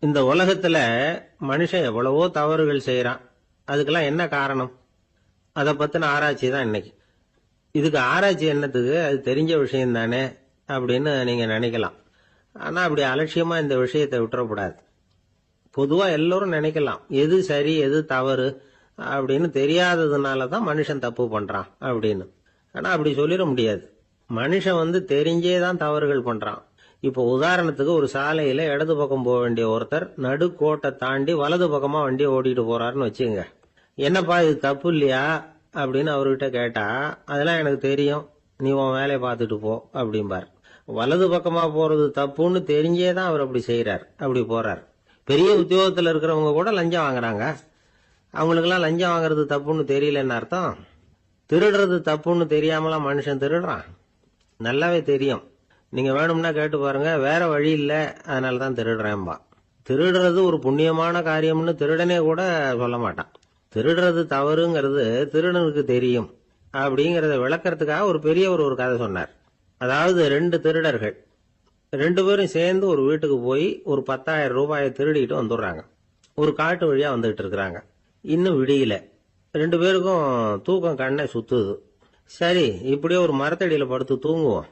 இந்த உலகத்துல மனுஷன் எவ்வளவோ தவறுகள் செய்யறான். அதுக்கெல்லாம் என்ன காரணம்? அதை பத்தின ஆராய்ச்சி தான் இன்னைக்கு. இதுக்கு ஆராய்ச்சி என்னத்துக்கு? அது தெரிஞ்ச விஷயம் தானே அப்படின்னு நீங்க நினைக்கலாம். ஆனா அப்படி அலட்சியமா இந்த விஷயத்தை விட்டுறக்கூடாது. பொதுவா எல்லோரும் நினைக்கலாம், எது சரி எது தவறு அப்படின்னு தெரியாததுனாலதான் மனுஷன் தப்பு பண்றான் அப்படின்னு. ஆனா அப்படி சொல்லிட முடியாது. மனுஷன் தெரிஞ்சே தான் தவறுகள் பண்றான். இப்போ உதாரணத்துக்கு ஒரு சாலையில இடது பக்கம் போக வேண்டிய ஒருத்தர் நடுக்கோட்டை தாண்டி வலது பக்கமா வண்டியை ஓட்டிட்டு போறாருன்னு வச்சுங்க. என்னப்பா இது தப்பு இல்லையா அப்படின்னு அவர்கிட்ட கேட்டா, அதெல்லாம் எனக்கு தெரியும், நீ உன் வேலையை பார்த்துட்டு போ அப்படிம்பார். வலது பக்கமா போறது தப்புன்னு தெரிஞ்சே தான் அவர் அப்படி செய்யறார், அப்படி போறார். பெரிய உத்தியோகத்துல இருக்கிறவங்க கூட லஞ்சம் வாங்குறாங்க. அவங்களுக்கெல்லாம் லஞ்சம் வாங்குறது தப்புன்னு தெரியலன்னு அர்த்தம்? திருடுறது தப்புன்னு தெரியாமலாம் மனுஷன் திருடுறான்? நல்லாவே தெரியும். நீங்க வேணும்னா கேட்டு பாருங்க, வேற வழி இல்ல அதனாலதான் திருடுறேன்பா. திருடுறது ஒரு புண்ணியமான காரியம்னு திருடனே கூட சொல்ல மாட்டான். திருடுறது தவறுங்கிறது திருடனுக்கு தெரியும் அப்படிங்கறத விளக்கறதுக்காக ஒரு பெரியவர் ஒரு கதை சொன்னார். அதாவது 2 திருடர்கள் 2 பேரும் சேர்ந்து ஒரு வீட்டுக்கு போய் ஒரு 10,000 ரூபாயை திருடிட்டு வந்துடுறாங்க. ஒரு காட்டு வழியா வந்துட்டு இருக்கிறாங்க. இன்னும் விடியல. 2 பேருக்கும் தூக்கம் கண்ணை சுத்துது. சரி, இப்படியே ஒரு மரத்தடியில படுத்து தூங்குவோம்,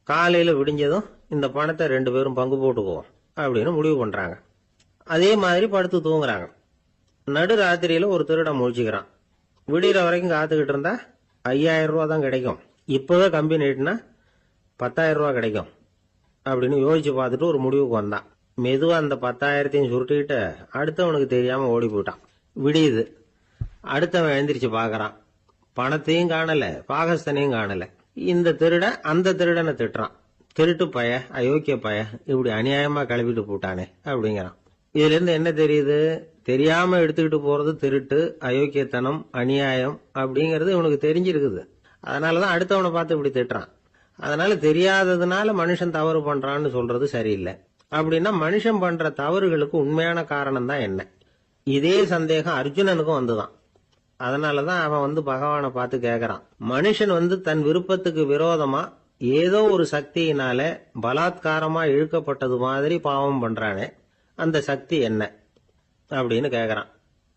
காலையில விடிஞ்சதும் இந்த பணத்தை 2 பேரும் பங்கு போட்டுக்குவோம் அப்படின்னு முடிவு பண்றாங்க. அதே மாதிரி படுத்து தூங்குறாங்க. நடு ராத்திரியில ஒரு திருடன் முழிச்சுக்கிறான். விடிகிற வரைக்கும் காத்துக்கிட்டு இருந்தா 5,000 ரூபா தான் கிடைக்கும், இப்பவே கம்பி நீட்டினா 10,000 ரூபா கிடைக்கும் அப்படின்னு யோசிச்சு பார்த்துட்டு ஒரு முடிவுக்கு வந்தான். மெதுவா அந்த 10,000த்தையும் சுருட்டிக்கிட்டு அடுத்தவனுக்கு தெரியாம ஓடி போயிட்டான். விடியுது. அடுத்தவன் எழுந்திரிச்சு பாக்குறான். பணத்தையும் காணல, பாகஸ்தனையும் காணல. இந்த திருடன் அந்த திருடனை திட்டுறான். திருட்டு பய, அயோக்கிய பய, இப்படி அநியாயமா கிளப்பிட்டு போட்டானே அப்படிங்கிறான். இதுல இருந்து என்ன தெரியுது? தெரியாம எடுத்துக்கிட்டு போறது திருட்டு, அயோக்கியத்தனம், அநியாயம் அப்படிங்கறது இவனுக்கு தெரிஞ்சிருக்குது. அதனாலதான் அடுத்தவனை பார்த்து இப்படி திட்டுறான். அதனால தெரியாததுனால மனுஷன் தவறு பண்றான்னு சொல்றது சரியில்லை. அப்படின்னா மனுஷன் பண்ற தவறுகளுக்கு உண்மையான காரணம் தான் என்ன? இதே சந்தேகம் அர்ஜுனனுக்கும் வந்துதான். அதனாலதான் அவன் பகவானை பார்த்து கேக்குறான், மனுஷன் தன் விருப்பத்துக்கு விரோதமா ஏதோ ஒரு சக்தியினால பலாத்காரமா இழுக்கப்பட்டது மாதிரி பாவம் பண்றானே, அந்த சக்தி என்ன அப்படின்னு கேக்குறான்.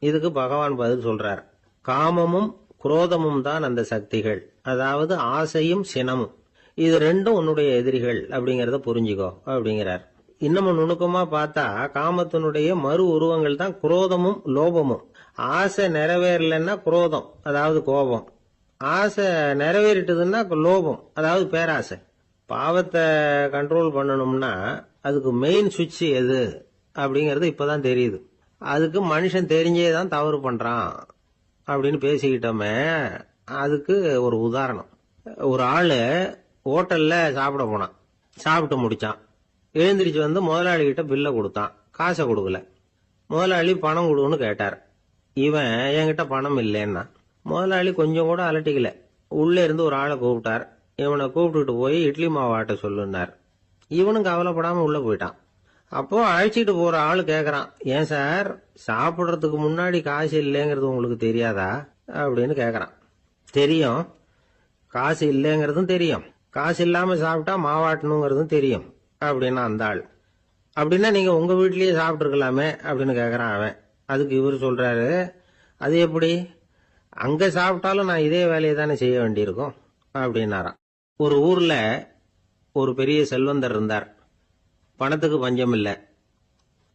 இதுக்கு பகவான் பதில் சொல்றார், காமமும் குரோதமும் தான் அந்த சக்திகள், அதாவது ஆசையும் சினமும். இது ரெண்டும் உன்னுடைய எதிரிகள் அப்படிங்கறத புரிஞ்சுக்கோ அப்படிங்கிறார். இன்னமும் நுணுக்கமா பார்த்தா காமத்தினுடைய மறு உருவங்கள் தான் குரோதமும் லோபமும். ஆசை நிறைவேறலன்னா குரோதம், அதாவது கோபம். ஆசை நிறைவேறிட்டதுன்னா லோபம், அதாவது பேராசை. பாவத்தை கண்ட்ரோல் பண்ணணும்னா அதுக்கு மெயின் சுவிட்ச் எது அப்படிங்கறது இப்பதான் தெரியுது. அதுக்கு மனுஷன் தெரிஞ்சே தான் தவறு பண்றான் அப்படின்னு பேசிக்கிட்டோமே. அதுக்கு ஒரு உதாரணம். ஒரு ஆளு ஹோட்டல்ல சாப்பிட போனான். சாப்பிட்டு முடிச்சான். எழுந்திரிச்சு முதலாளி கிட்ட பில்ல கொடுத்தான். காசை கொடுக்கல. முதலாளி பணம் கொடுன்னு கேட்டார். இவன் என்கிட்ட பணம் இல்லைன்னா. முதலாளி கொஞ்சம் கூட அலட்டிக்கல. உள்ள இருந்து ஒரு ஆளை கூப்பிட்டார். இவனை கூப்பிட்டுட்டு போய் இட்லி மாவு ஆட்ட சொல்லுனார். இவனும் கவலைப்படாம உள்ள போயிட்டான். அப்போ அழைச்சிட்டு போற ஆளு கேக்குறான், ஏன் சார் சாப்பிடுறதுக்கு முன்னாடி காசு இல்லைங்கிறது உங்களுக்கு தெரியாதா அப்படின்னு கேக்குறான். தெரியும், காசு இல்லைங்கிறதும் தெரியும், காசு இல்லாம சாப்பிட்டா மாவாட்டணுங்கிறதும் தெரியும் அப்படின்னா அந்த ஆள். அப்படின்னா நீங்க உங்க வீட்லயே சாப்பிட்டு இருக்கலாமே அப்படின்னு கேக்குறான் அவன். அதுக்கு இவர் சொல்றாரு, அது எப்படி, அங்க சாப்பிட்டாலும் நான் இதே வேலையை தானே செய்ய வேண்டியிருக்கும் அப்படின்னாராம். ஒரு ஊர்ல ஒரு பெரிய செல்வந்தர் இருந்தார். பணத்துக்கு பஞ்சம் இல்லை.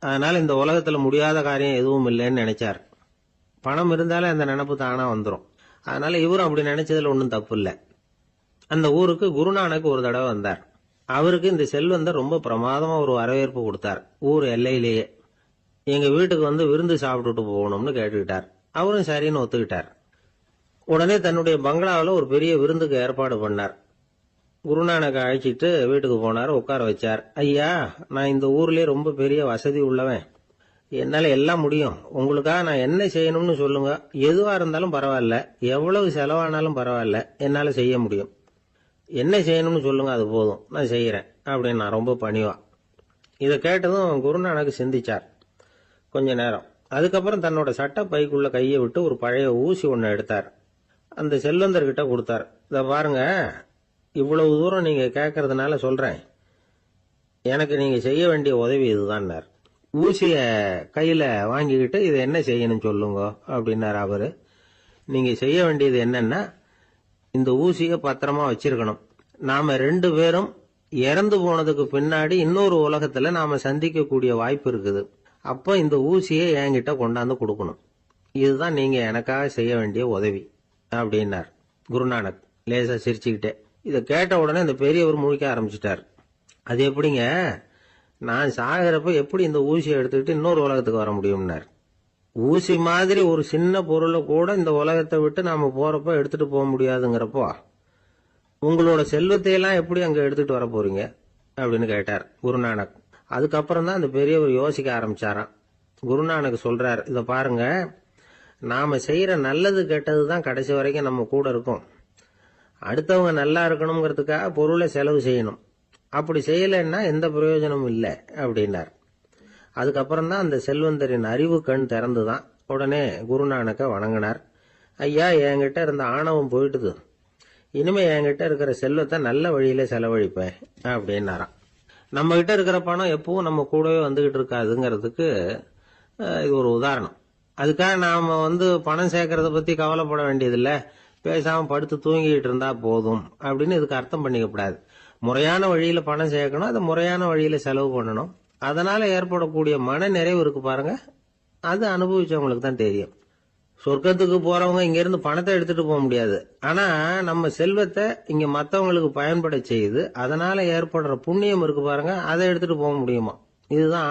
அதனால இந்த உலகத்துல முடியாத காரியம் எதுவும் இல்லைன்னு நினைச்சார். பணம் இருந்தாலே அந்த நினைப்பு தானா வந்துடும். அதனால இவரும் அப்படி நினைச்சதுல ஒன்றும் தப்பு இல்லை. அந்த ஊருக்கு குருநானக் ஒரு தடவை வந்தார். அவருக்கு இந்த செல்வந்தர் ரொம்ப பிரமாதமா ஒரு வரவேற்பு கொடுத்தார். ஊர் எல்லையிலேயே எங்க வீட்டுக்கு விருந்து சாப்பிட்டுட்டு போகணும்னு கேட்டுக்கிட்டார். அவரும் சரின்னு ஒத்துக்கிட்டார். உடனே தன்னுடைய பங்களாவில் ஒரு பெரிய விருந்துக்கு ஏற்பாடு பண்ணார். குருநானக் அழைச்சிட்டு வீட்டுக்கு போனார். உட்கார வச்சார். ஐயா, நான் இந்த ஊர்லயே ரொம்ப பெரிய வசதி உள்ளவன், என்னால எல்லாம் முடியும், உங்களுக்காக நான் என்ன செய்யணும்னு சொல்லுங்க, எதுவா இருந்தாலும் பரவாயில்ல, எவ்வளவு செலவானாலும் பரவாயில்ல, என்னால செய்ய முடியும், என்ன செய்யணும்னு சொல்லுங்க, அது போதும், நான் செய்யறேன் அப்படின்னு நான் ரொம்ப பணிவா. இதை கேட்டதும் குருநானக் சிந்திச்சார் கொஞ்ச நேரம். அதுக்கப்புறம் தன்னோட சட்ட பைக்குள்ள கையை விட்டு ஒரு பழைய ஊசி ஒன்னு எடுத்தார். அந்த செல்வந்தர்கிட்ட கொடுத்தார். இத பாருங்க, இவ்வளவு தூரம் நீங்க கேட்கறதுனால சொல்றேன், எனக்கு நீங்க செய்ய வேண்டிய உதவி இதுதான். ஊசிய கையில வாங்கிக்கிட்டு இதை என்ன செய்யணும் சொல்லுங்க அப்படின்னாரு அவரு. நீங்க செய்ய வேண்டியது என்னன்னா, இந்த ஊசியை பத்திரமா வச்சிருக்கணும். நாம 2 பேரும் இறந்து போனதுக்கு பின்னாடி இன்னொரு உலகத்துல நாம சந்திக்கக்கூடிய வாய்ப்பு இருக்குது. அப்ப இந்த ஊசியை என்கிட்ட கொண்டாந்து கொடுக்கணும். இதுதான் நீங்க எனக்காக செய்ய வேண்டிய உதவி அப்படின்னார் குருநானக் லேசா சிரிச்சுக்கிட்டே. இதை கேட்ட உடனே இந்த பெரியவர் முழிக்க ஆரம்பிச்சிட்டார். அது எப்படிங்க, நான் சாகிறப்ப எப்படி இந்த ஊசியை எடுத்துக்கிட்டு இன்னொரு உலகத்துக்கு வர முடியும்னார். ஊசி மாதிரி ஒரு சின்ன பொருளை கூட இந்த உலகத்தை விட்டு நாம போறப்ப எடுத்துட்டு போக முடியாதுங்கிறப்போ உங்களோட செல்வத்தையெல்லாம் எப்படி அங்க எடுத்துட்டு வர போறீங்க அப்படின்னு கேட்டார் குருநானக். அதுக்கப்புறம் தான் அந்த பெரியவர் யோசிக்க ஆரம்பிச்சாராம். குருநானக் சொல்றார், இத பாருங்க, நாம செய்யற நல்லது கெட்டது தான் கடைசி வரைக்கும் நம்ம கூட இருக்கும். அடுத்தவங்க நல்லா இருக்கணுங்கிறதுக்காக பொருளை செலவு செய்யணும். அப்படி செய்யலைன்னா எந்த பிரயோஜனமும் இல்லை அப்படின்னார். அதுக்கப்புறம் தான் அந்த செல்வந்தரின் அறிவு கண் திறந்துதான். உடனே குருநானக்க வணங்கினார். ஐயா, என்கிட்ட இருந்த ஆணவம் போயிட்டுது. இனிமே என்கிட்ட இருக்கிற செல்வத்தை நல்ல வழியில செலவழிப்பேன் அப்படின்னாராம். நம்ம கிட்ட இருக்கிற பணம் எப்பவும் நம்ம கூடவே வந்துகிட்டு இருக்காதுங்கிறதுக்கு இது ஒரு உதாரணம். அதுக்காக நாம பணம் சேர்க்கறத பத்தி கவலைப்பட வேண்டியதில்லை, பேசாம படுத்து தூங்கிட்டு இருந்தா போதும் அப்படின்னு இதுக்கு அர்த்தம் பண்ணிக்கப்படாது. முறையான வழியில பணம் சேர்க்கணும், அதை முறையான வழியில செலவு பண்ணணும். அதனால ஏற்படக்கூடிய மன நிறைவு இருக்கு பாருங்க, அது அனுபவிச்சவங்களுக்கு தான் தெரியும். சொர்க்கத்துக்கு போறவங்க இங்க இருந்து பணத்தை எடுத்துட்டு போக முடியாது. ஆனா நம்ம செல்வத்தை இங்க மத்தவங்களுக்கு பயன்பட செய்து அதனால ஏற்படுற புண்ணியம் இருக்கு பாருங்க, அதை எடுத்துட்டு போக முடியுமா. இதுதான்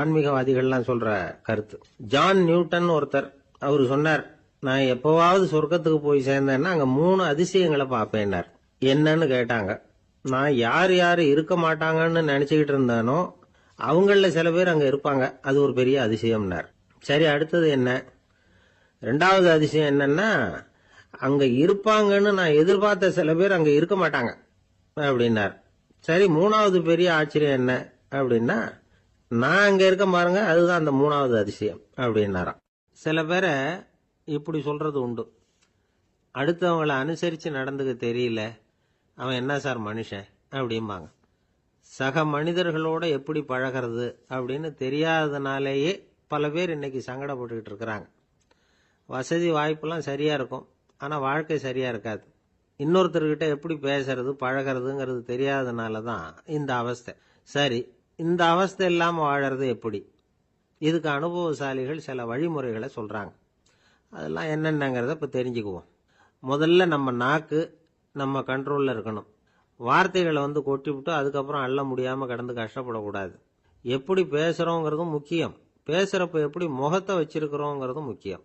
ஆன்மீகவாதிகள்லாம் சொல்ற கருத்து. ஜான் நியூட்டன் ஒருத்தர், அவரு சொன்னார், நான் எப்பவாவது சொர்க்கத்துக்கு போய் சேர்ந்தேன்னா அங்க 3 அதிசயங்களை பார்ப்பேன்னார். என்னன்னு கேட்டாங்க. நான் யார் யாரு இருக்க மாட்டாங்கன்னு நினைச்சுக்கிட்டு இருந்தானோ அவங்கள சில பேர் அங்க இருப்பாங்க, அது ஒரு பெரிய அதிசயம்னார். சரி, அடுத்தது என்ன? 2வது அதிசயம் என்னன்னா, அங்க இருப்பாங்கன்னு நான் எதிர்பார்த்த சில பேர் அங்க இருக்க மாட்டாங்க அப்படின்னார். சரி, 3வது பெரிய ஆச்சரியம் என்ன அப்படின்னா, நான் அங்க இருக்க பாருங்க, அதுதான் அந்த 3வது அதிசயம் அப்படின்னாராம். சில பேரை இப்படி சொல்றது உண்டு, அடுத்தவங்களை அனுசரிச்சு நடந்துக்க தெரியல, அவன் என்ன சார் மனுஷன் அப்படிம்பாங்க. சக மனிதர்களோட எப்படி பழகிறது அப்படின்னு தெரியாததுனாலேயே பல பேர் இன்னைக்கு சங்கடப்பட்டுக்கிட்டு இருக்கிறாங்க. வசதி வாய்ப்பெல்லாம் சரியா இருக்கும், ஆனா வாழ்க்கை சரியா இருக்காது. இன்னொருத்தர்கிட்ட எப்படி பேசுறது பழகிறதுங்கிறது தெரியாததுனால தான் இந்த அவஸ்தை. சரி, இந்த அவஸ்தை இல்லாம வாழறது எப்படி? இதுக்கு அனுபவசாலிகள் சில வழிமுறைகளை சொல்றாங்க. அதெல்லாம் என்னென்னங்கிறத இப்ப தெரிஞ்சுக்குவோம். முதல்ல நம்ம நாக்கு நம்ம கண்ட்ரோல்ல இருக்கணும். வார்த்தைகளை கொட்டிவிட்டு அதுக்கப்புறம் அள்ள முடியாம கடந்து கஷ்டப்படக்கூடாது. எப்படி பேசுறோங்கிறதும் முக்கியம், பேசுறப்ப எப்படி முகத்தை வச்சிருக்கிறோங்கிறதும் முக்கியம்.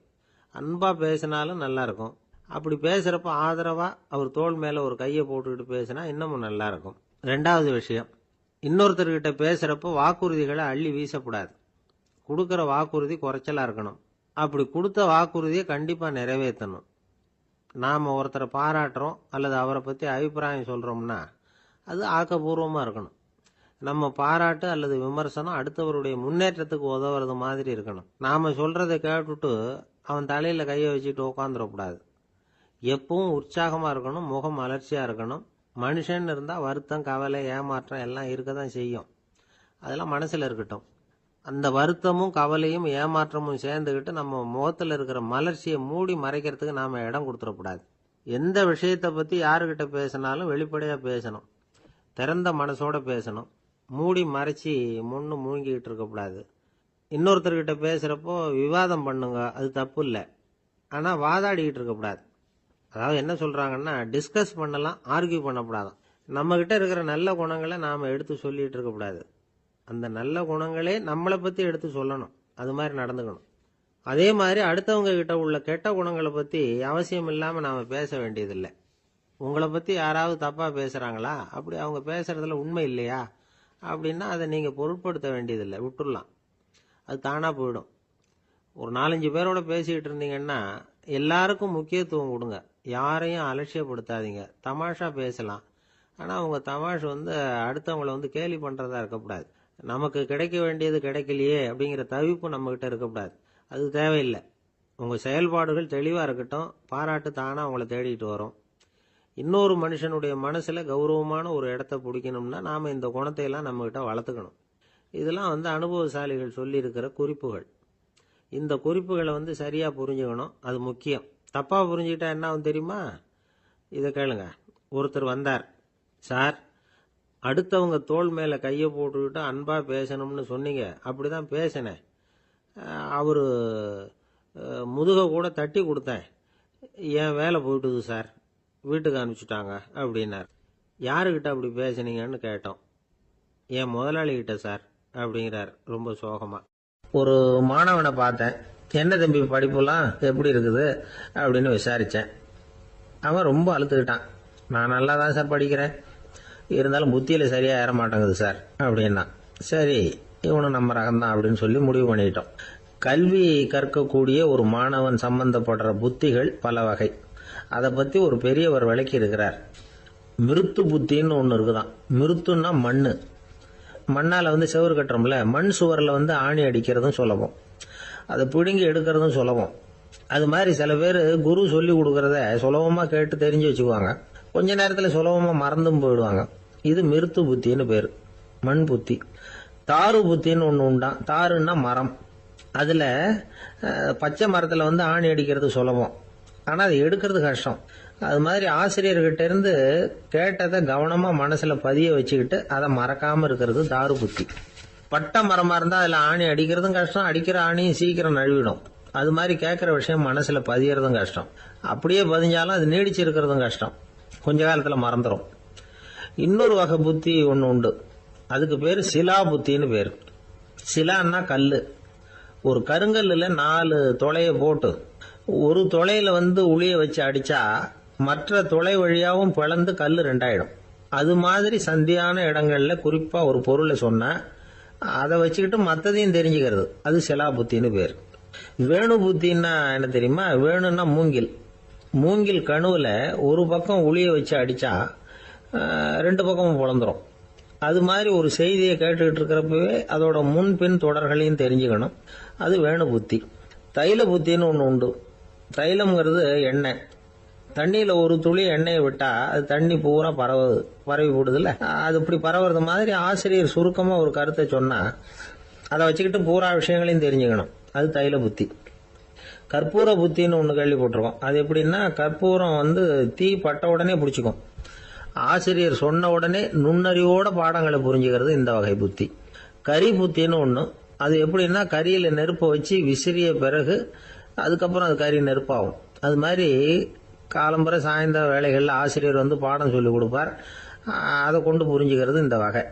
அன்பா பேசினாலும் நல்லா இருக்கும். அப்படி பேசுறப்ப ஆதரவா அவர் தோள் மேல ஒரு கையை போட்டுக்கிட்டு பேசினா இன்னமும் நல்லா இருக்கும். 2வது விஷயம், இன்னொருத்தர்கிட்ட பேசுறப்ப வாக்குறுதிகளை அள்ளி வீசக்கூடாது. கொடுக்கற வாக்குறுதி குறைச்சலா இருக்கணும். அப்படி கொடுத்த வாக்குறுதியை கண்டிப்பா நிறைவேற்றணும். நாம ஒருத்தரை பாராட்டுறோம் அல்லது அவரை பத்தி அபிப்பிராயம் சொல்றோம்னா அது ஆக்கப்பூர்வமா இருக்கணும். நம்ம பாராட்டு அல்லது விமர்சனம் அடுத்தவருடைய முன்னேற்றத்துக்கு உதவுறது மாதிரி இருக்கணும். நாம சொல்றதை கேட்டுட்டு அவன் தலையில கையை வச்சுட்டு உட்காந்துடக்கூடாது. எப்பவும் உற்சாகமா இருக்கணும், முகம் அலர்ச்சியா இருக்கணும். மனுஷன் இருந்தா வருத்தம், கவலை, ஏமாற்றம் எல்லாம் இருக்கதான் செய்யும். அதெல்லாம் மனசுல இருக்கட்டும். அந்த வருத்தமும் கவலையும் ஏமாற்றமும் சேர்ந்துகிட்டு நம்ம முகத்துல இருக்கிற மலர்ச்சியை மூடி மறைக்கிறதுக்கு நாம இடம் கொடுத்துடக்கூடாது. எந்த விஷயத்தை பத்தி யாருகிட்ட பேசினாலும் வெளிப்படையா பேசணும், திறந்த மனசோட பேசணும். மூடி மறைச்சி முன்னு மூழ்கிட்டு இருக்கக்கூடாது. இன்னொருத்தர்கிட்ட பேசுறப்போ விவாதம் பண்ணுங்க, அது தப்பு இல்லை, ஆனா வாதாடிக்கிட்டு இருக்கக்கூடாது. அதாவது என்ன சொல்றாங்கன்னா, டிஸ்கஸ் பண்ணலாம், ஆர்கியூ பண்ணக்கூடாதான். நம்ம கிட்ட இருக்கிற நல்ல குணங்களை நாம எடுத்து சொல்லிட்டு இருக்கக்கூடாது. அந்த நல்ல குணங்களே நம்மளை பத்தி எடுத்து சொல்லணும், அது மாதிரி நடந்துக்கணும். அதே மாதிரி அடுத்தவங்க கிட்ட உள்ள கெட்ட குணங்களை பத்தி அவசியம் இல்லாம நாம பேச வேண்டியதில்லை. உங்களை பத்தி யாராவது தப்பா பேசுறாங்களா, அப்படி அவங்க பேசுறதுல உண்மை இல்லையா அப்படின்னா அதை நீங்க பொருட்படுத்த வேண்டியதில்லை, விட்டுடலாம், அது தானா போயிடும். ஒரு 4-5 பேரோட பேசிக்கிட்டு இருந்தீங்கன்னா எல்லாருக்கும் முக்கியத்துவம் கொடுங்க, யாரையும் அலட்சியப்படுத்தாதீங்க. தமாஷா பேசலாம், ஆனா உங்க தமாஷ் அடுத்தவங்களை கேலி பண்றதா இருக்கக்கூடாது. நமக்கு கிடைக்க வேண்டியது கிடைக்கலையே அப்படிங்கிற தவிப்பு நம்ம கிட்ட இருக்கக்கூடாது, அது தேவையில்லை. உங்க செயல்பாடுகள் தெளிவா இருக்கட்டும், பாராட்டு தானா உங்களை தேடிட்டு வரும். இன்னொரு மனுஷனுடைய மனசுல கௌரவமான ஒரு இடத்த பிடிக்கணும்னா நாம இந்த குணத்தை எல்லாம் நம்ம கிட்ட வளர்த்துக்கணும். இதெல்லாம் அனுபவசாலிகள் சொல்லியிருக்கிற குறிப்புகள். இந்த குறிப்புகளை சரியா புரிஞ்சுக்கணும், அது முக்கியம். தப்பா புரிஞ்சுக்கிட்டா என்ன ஆகும் தெரியுமா? இதை கேளுங்க. ஒருத்தர் வந்தார். சார், அடுத்தவங்க தோள் மேல கையை போட்டுக்கிட்டு அன்பா பேசணும்னு சொன்னீங்க, அப்படிதான் பேசினேன். அவரு முதுக கூட தட்டி கொடுத்தேன், என் வேலை போயிட்டுது சார், வீட்டுக்கு அனுப்பிச்சுட்டாங்க அப்படின்னார். யாருக்கிட்ட அப்படி பேசுனீங்கன்னு கேட்டோம். என் முதலாளிகிட்ட சார் அப்படிங்கிறார் ரொம்ப சோகமா. ஒரு மாணவனை பார்த்தேன். என்ன தம்பி படிப்புலாம் எப்படி இருக்குது அப்படின்னு விசாரிச்சேன். அவன் ரொம்ப அழுத்துக்கிட்டான். நான் நல்லா தான் சார் படிக்கிறேன், இருந்தாலும் புத்தியில சரியா ஏற மாட்டேங்குது சார் அப்படின்னா. சரி, இவனும் நம்ம ரகம்தான் அப்படின்னு சொல்லி முடிவு பண்ணிட்டோம். கல்வி கற்கக்கூடிய ஒரு மாணவன் சம்பந்தப்படுற புத்திகள் பல வகை. அதை பத்தி ஒரு பெரியவர் விளக்கி இருக்கிறார். மிருத்து புத்தின்னு ஒன்று இருக்குதான். மிருத்துன்னா மண்ணு. மண்ணால செவுறு கட்டுறோம்ல, மண் சுவரில் ஆணி அடிக்கிறதும் சுலபம், அதை பிடுங்கி எடுக்கிறதும் சுலபம். அது மாதிரி சில பேர் குரு சொல்லி கொடுக்கறத சுலபமா கேட்டு தெரிஞ்சு வச்சுக்குவாங்க, கொஞ்ச நேரத்தில் சுலபமா மறந்தும் போயிடுவாங்க. இது மிருத்து புத்தின்னு பேரு, மண் புத்தி. தாரு புத்தின்னு ஒன்று உண்டான். தாருன்னா மரம். அதுல பச்சை மரத்துல ஆணி அடிக்கிறது சுலபம், ஆனா அதை எடுக்கிறது கஷ்டம். அது மாதிரி ஆசிரியர்கிட்ட இருந்து கேட்டதை கவனமா மனசுல பதிய வச்சுக்கிட்டு அதை மறக்காம இருக்கிறது தாரு புத்தி. பட்டை மரமா இருந்தா அதுல ஆணி அடிக்கிறதும் கஷ்டம், அடிக்கிற ஆணியும் சீக்கிரம் நழுவிடும். அது மாதிரி கேட்கிற விஷயம் மனசுல பதியறதும் கஷ்டம். அப்படியே பதிஞ்சாலும் அது நீடிச்சு இருக்கிறதும் கஷ்டம், கொஞ்ச காலத்துல மறந்துடும். இன்னொரு வகை புத்தி ஒன்று உண்டு, அதுக்கு பேரு சிலா புத்தின்னு பேரு. சிலான்னா கல்லு. ஒரு கருங்கல்ல 4 துளைய போட்டு ஒரு துளையில உளிய வச்சு அடிச்சா மற்ற துளை வழியாவும் பிளந்து கல்லு 2 ஆயிடும். அது மாதிரி சந்தியான இடங்கள்ல குறிப்பா ஒரு பொருளை சொன்னா அதை வச்சுக்கிட்டு மற்றதையும் தெரிஞ்சுக்கிறது, அது சிலா புத்தின்னு பேர். வேணு புத்தின்னா என்ன தெரியுமா? வேணும்னா மூங்கில். மூங்கில் கணுவுல ஒரு பக்கம் உளிய வச்சு அடிச்சா 2 பக்கமும் பிளந்துரும். அது மாதிரி ஒரு செய்தியை கேட்டுக்கிட்டு இருக்கிறப்பவே அதோட முன்பின் தொடர்களையும் தெரிஞ்சுக்கணும், அது வேணு புத்தி. தைல புத்தின்னு ஒன்று உண்டு. தைலம்ங்கிறது எண்ணெய். தண்ணியில ஒரு துளி எண்ணெயை விட்டா அது தண்ணி பூரா பரவி போடுதுல்ல, அது இப்படி பரவுறது மாதிரி ஆசிரியர் சுருக்கமா ஒரு கருத்தை சொன்னா அதை வச்சுக்கிட்டு பூரா விஷயங்களையும் தெரிஞ்சுக்கணும், அது தைல புத்தி. கற்பூர புத்தின்னு ஒன்று கேள்விப்பட்டிருக்கோம். அது எப்படின்னா, கற்பூரம் தீ பட்ட உடனே பிடிச்சிக்கும். ஆசிரியர் சொன்ன உடனே நுண்ணறிவோட பாடங்களை புரிஞ்சுக்கிறது இந்த வகை புத்தி. கரி புத்தின்னு ஒன்று. அது எப்படின்னா, கரியில நெருப்பை வச்சு விசிறிய பிறகு அதுக்கப்புறம் அது கறி நெருப்பாகும். அது மாதிரி காலம்பரை சாயந்தர வேலைகளில் ஆசிரியர் பாடம் சொல்லி கொடுப்பார், அதை கொண்டு புரிஞ்சுக்கிறது இந்த வகை.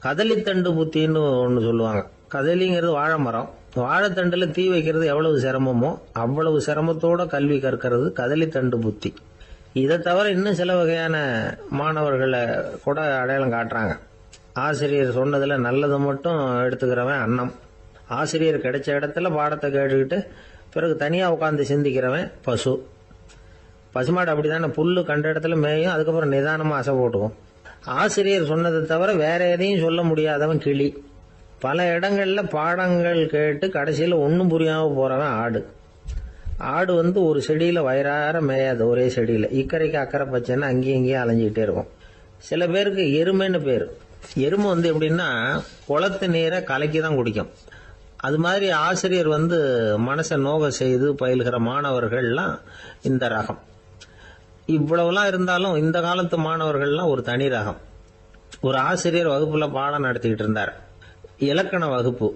கதலித்தண்டு புத்தின்னு ஒன்று சொல்லுவாங்க. கதலிங்கிறது வாழை மரம். வாழைத்தண்டுல தீ வைக்கிறது எவ்வளவு சிரமமோ அவ்வளவு சிரமத்தோட கல்வி கற்கிறது கதலித்தண்டு புத்தி. இதை தவிர இன்னும் சில வகையான மாணவர்களை கூட அடையாளம் காட்டுறாங்க. ஆசிரியர் சொன்னதுல நல்லதை மட்டும் எடுத்துக்கிறவன் அன்னம். ஆசிரியர் கிடைச்ச இடத்துல பாடத்தை கேட்டுக்கிட்டு பிறகு தனியா உட்காந்து சிந்திக்கிறவன் பசு. பசுமாடு அப்படித்தானே, புல்லு கண்ட இடத்துல மேயும், அதுக்கப்புறம் நிதானமா அசை போட்டுக்கும். ஆசிரியர் சொன்னதை தவிர வேற எதையும் சொல்ல முடியாதவன் கிளி. பல இடங்கள்ல பாடங்கள் கேட்டு கடைசியில ஒன்னும் புரியாம போறவன் ஆடு. ஆடு ஒரு செடியில வயிறார மேயாது, ஒரே செடியில இக்கரைக்கு அக்கறை பச்சைன்னு அங்கேயும் இங்கேயும் அலைஞ்சிக்கிட்டே இருக்கும். சில பேருக்கு எருமைன்னு பேரு. எருமை எப்படின்னா, குளத்து நீரை கலக்கி தான் குடிக்கும். அது மாதிரி ஆசிரியர் மனசை நோக செய்து பயில்கிற மாணவர்கள்லாம் இந்த ரகம். இவ்வளவுலாம் இருந்தாலும் இந்த காலத்து மாணவர்கள்லாம் ஒரு தனி ரகம். ஒரு ஆசிரியர் வகுப்புல பாடம் நடத்திக்கிட்டு இருந்தார். இலக்கண வகுப்பு.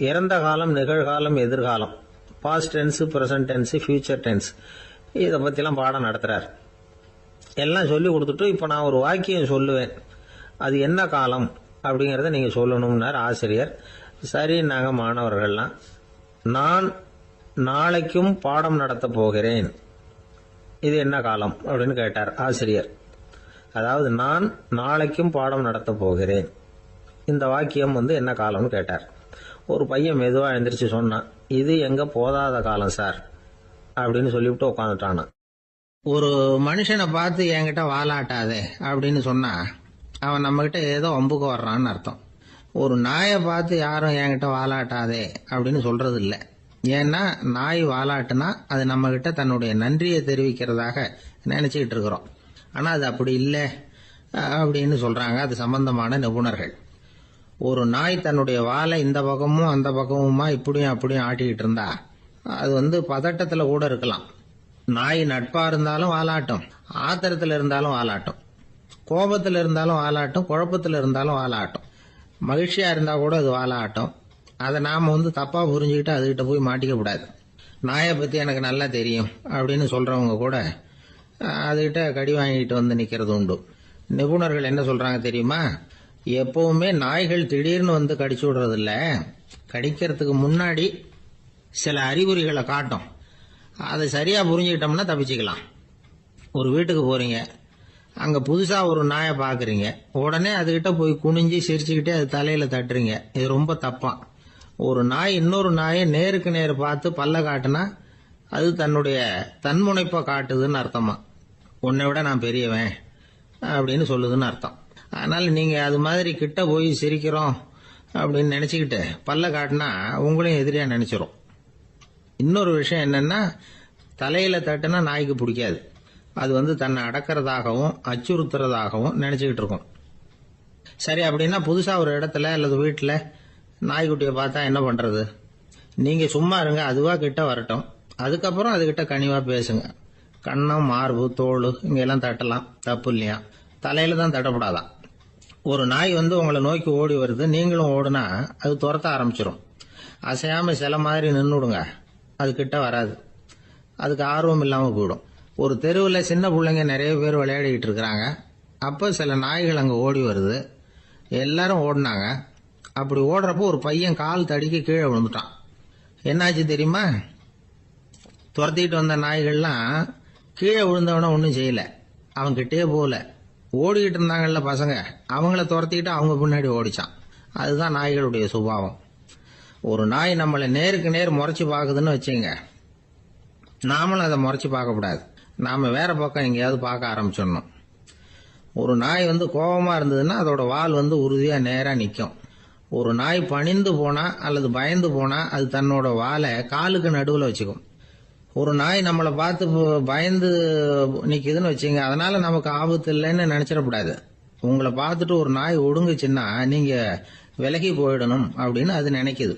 இறந்த காலம், நிகழ்காலம், எதிர்காலம், past tense, present tense, future tense, இதை பத்திலாம் பாடம் நடத்துறார். எல்லாம் சொல்லி கொடுத்துட்டு இப்ப நான் ஒரு வாக்கியம் சொல்லுவேன், அது என்ன காலம் அப்படிங்கறத நீங்க சொல்லணும்னார் ஆசிரியர். சரி, நாங்க மாணவர்கள்லாம், நான் நாளைக்கும் பாடம் நடத்த போகிறேன், இது என்ன காலம் அப்படின்னு கேட்டார் ஆசிரியர். அதாவது நான் நாளைக்கும் பாடம் நடத்த போகிறேன், இந்த வாக்கியம் என்ன காலம்னு கேட்டார். ஒரு பையன் மெதுவா எழுந்திரிச்சு சொன்னான், இது எங்க போதாத காலம் சார் அப்படின்னு சொல்லிவிட்டு உட்காந்துட்டானா. ஒரு மனுஷனை பார்த்து என்கிட்ட வாலாட்டாதே அப்படின்னு சொன்னா அவன் நம்ம கிட்ட ஏதோ வம்புக்கு வர்றான்னு அர்த்தம். ஒரு நாயை பார்த்து யாரும் என்கிட்ட வாலாட்டாதே அப்படின்னு சொல்றது இல்லை. ஏன்னா நாய் வாலாட்டுனா அது நம்ம கிட்ட தன்னுடைய நன்றியை தெரிவிக்கிறதாக நினைச்சுக்கிட்டு இருக்கிறோம். ஆனா அது அப்படி இல்லை அப்படின்னு சொல்றாங்க அது சம்பந்தமான நிபுணர்கள். ஒரு நாய் தன்னுடைய வாலை இந்த பக்கமும் அந்த பக்கமுமா இப்படியும் அப்படியும் ஆட்டிக்கிட்டு இருந்தா அது பதட்டத்துல கூட இருக்கலாம். நாய் நட்பா இருந்தாலும் வாலாட்டும், ஆத்திரத்துல இருந்தாலும் வாலாட்டும், கோபத்துல இருந்தாலும் வாலாட்டும், குழப்பத்துல இருந்தாலும் வாலாட்டும், மகிழ்ச்சியா இருந்தா கூட அது வாலாட்டும். அதை நாம தப்பா புரிஞ்சுக்கிட்டு அதுகிட்ட போய் மாட்டிக்க கூடாது. நாயை பத்தி எனக்கு நல்லா தெரியும் அப்படின்னு சொல்றவங்க கூட அதுகிட்ட கடி வாங்கிட்டு நிக்கிறது உண்டு. நிபுணர்கள் என்ன சொல்றாங்க தெரியுமா? எப்பவுமே நாய்கள் திடீர்னு கடிச்சு விடுறது இல்ல, கடிக்கிறதுக்கு முன்னாடி சில அறிகுறிகளை காட்டும். அதை சரியா புரிஞ்சுக்கிட்டோம்னா தப்பிச்சுக்கலாம். ஒரு வீட்டுக்கு போறீங்க, அங்க புதுசா ஒரு நாயை பாக்குறீங்க, உடனே அதுகிட்ட போய் குனிஞ்சு சிரிச்சுக்கிட்டே அது தலையில தட்டுறீங்க. இது ரொம்ப தப்பா. ஒரு நாய் இன்னொரு நாயை நேருக்கு நேர் பார்த்து பல்ல காட்டுனா அது தன்னுடைய தன்முனைப்பை காட்டுதுன்னு அர்த்தமா. உன்னை விட நான் பெரியவன் அப்படின்னு சொல்லுதுன்னு அர்த்தம். அதனால நீங்க அது மாதிரி கிட்ட போய் சிரிக்கிறோம் அப்படின்னு நினைச்சுக்கிட்டு பல்ல காட்டினா உங்களையும் எதிரியா நினைச்சிரும். இன்னொரு விஷயம் என்னன்னா, தலையில தட்டுனா நாய்க்கு பிடிக்காது. அது தன்னை அடக்கிறதாகவும் அச்சுறுத்துறதாகவும் நினைச்சுக்கிட்டு இருக்கும். சரி, அப்படின்னா புதுசா ஒரு இடத்துல அல்லது வீட்டுல நாய்க்குட்டியை பார்த்தா என்ன பண்றது? நீங்க சும்மா இருங்க, அதுவா கிட்ட வரட்டும். அதுக்கப்புறம் அதுகிட்ட கனிவா பேசுங்க. கண்ணம், மார்பு, தோல் இங்கெல்லாம் தட்டலாம், தப்பு இல்லையா? தலையில தான் தட்டப்படாதான். ஒரு நாய் உங்களை நோக்கி ஓடி வருது, நீங்களும் ஓடுனா அது துரத்த ஆரம்பிச்சிடும். அசையாம சில மாதிரி நின்றுடுங்க, அது கிட்ட வராது. அதுக்கு ஆர்வம் இல்லாம போயிடும். ஒரு தெருவில் சின்ன பிள்ளைங்க நிறைய பேர் விளையாடிக்கிட்டு இருக்கிறாங்க. அப்போ சில நாய்கள் அங்கே ஓடி வருது. எல்லாரும் ஓடினாங்க. அப்படி ஓடுறப்போ ஒரு பையன் கால் தடிக்கு கீழே விழுந்துட்டான். என்னாச்சு தெரியுமா? துரத்திட்டு வந்த நாய்கள்லாம் கீழே விழுந்தவன ஒன்றும் செய்யல, அவன் கிட்டே போகல. ஓடிக்கிட்டு இருந்தாங்கல்ல பசங்க, அவங்கள துரத்திக்கிட்டு அவங்க பின்னாடி ஓடிச்சான். அதுதான் நாய்களுடைய சுபாவம். ஒரு நாய் நம்மளை நேருக்கு நேர் முறைச்சு பாக்குதுன்னு வச்சுங்க, நாமளும் அதை முறைச்சு பார்க்கக்கூடாது. நாம வேற பக்கம் எங்கேயாவது பார்க்க ஆரம்பிச்சிடணும். ஒரு நாய் கோபமா இருந்ததுன்னா அதோட வால் உறுதியா நேரா நிற்கும். ஒரு நாய் பணிந்து போனா அல்லது பயந்து போனா அது தன்னோட வாலை காலுக்கு நடுவில் வச்சுக்கும். ஒரு நாய் நம்மளை பார்த்து பயந்து நிக்குதுன்னு வச்சுங்க, அதனால நமக்கு ஆபத்து இல்லைன்னு நினைச்சிடக்கூடாது. உங்களை பார்த்துட்டு ஒரு நாய் ஒடுங்குச்சுன்னா நீங்க விலகி போயிடணும் அப்படின்னு அது நினைக்குது.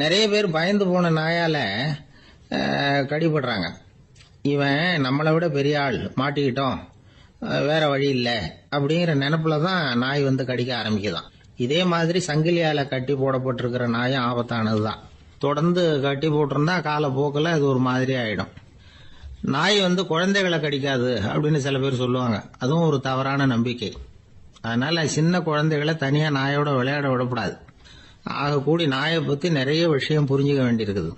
நிறைய பேர் பயந்து போன நாயால கடிபடுறாங்க. இவன் நம்மளை விட பெரிய ஆள், மாட்டிக்கிட்டோம், வேற வழி இல்லை அப்படிங்கிற நினைப்புல தான் நாய் கடிக்க ஆரம்பிக்குதான். இதே மாதிரி சங்கிலியால கட்டி போடப்பட்டிருக்கிற நாயும் ஆபத்தானதுதான். தொடர்ந்து கட்டி போட்டிருந்தா காலப்போக்கில் அது ஒரு மாதிரி ஆயிடும். நாய் குழந்தைகளை கடிக்காது அப்படின்னு சில பேர் சொல்லுவாங்க. அதுவும் ஒரு தவறான நம்பிக்கை. அதனால சின்ன குழந்தைகளை தனியா நாயோட விளையாட விடக்கூடாது. ஆக கூடி நாயை பத்தி நிறைய விஷயம் புரிஞ்சுக்க வேண்டியிருக்குது.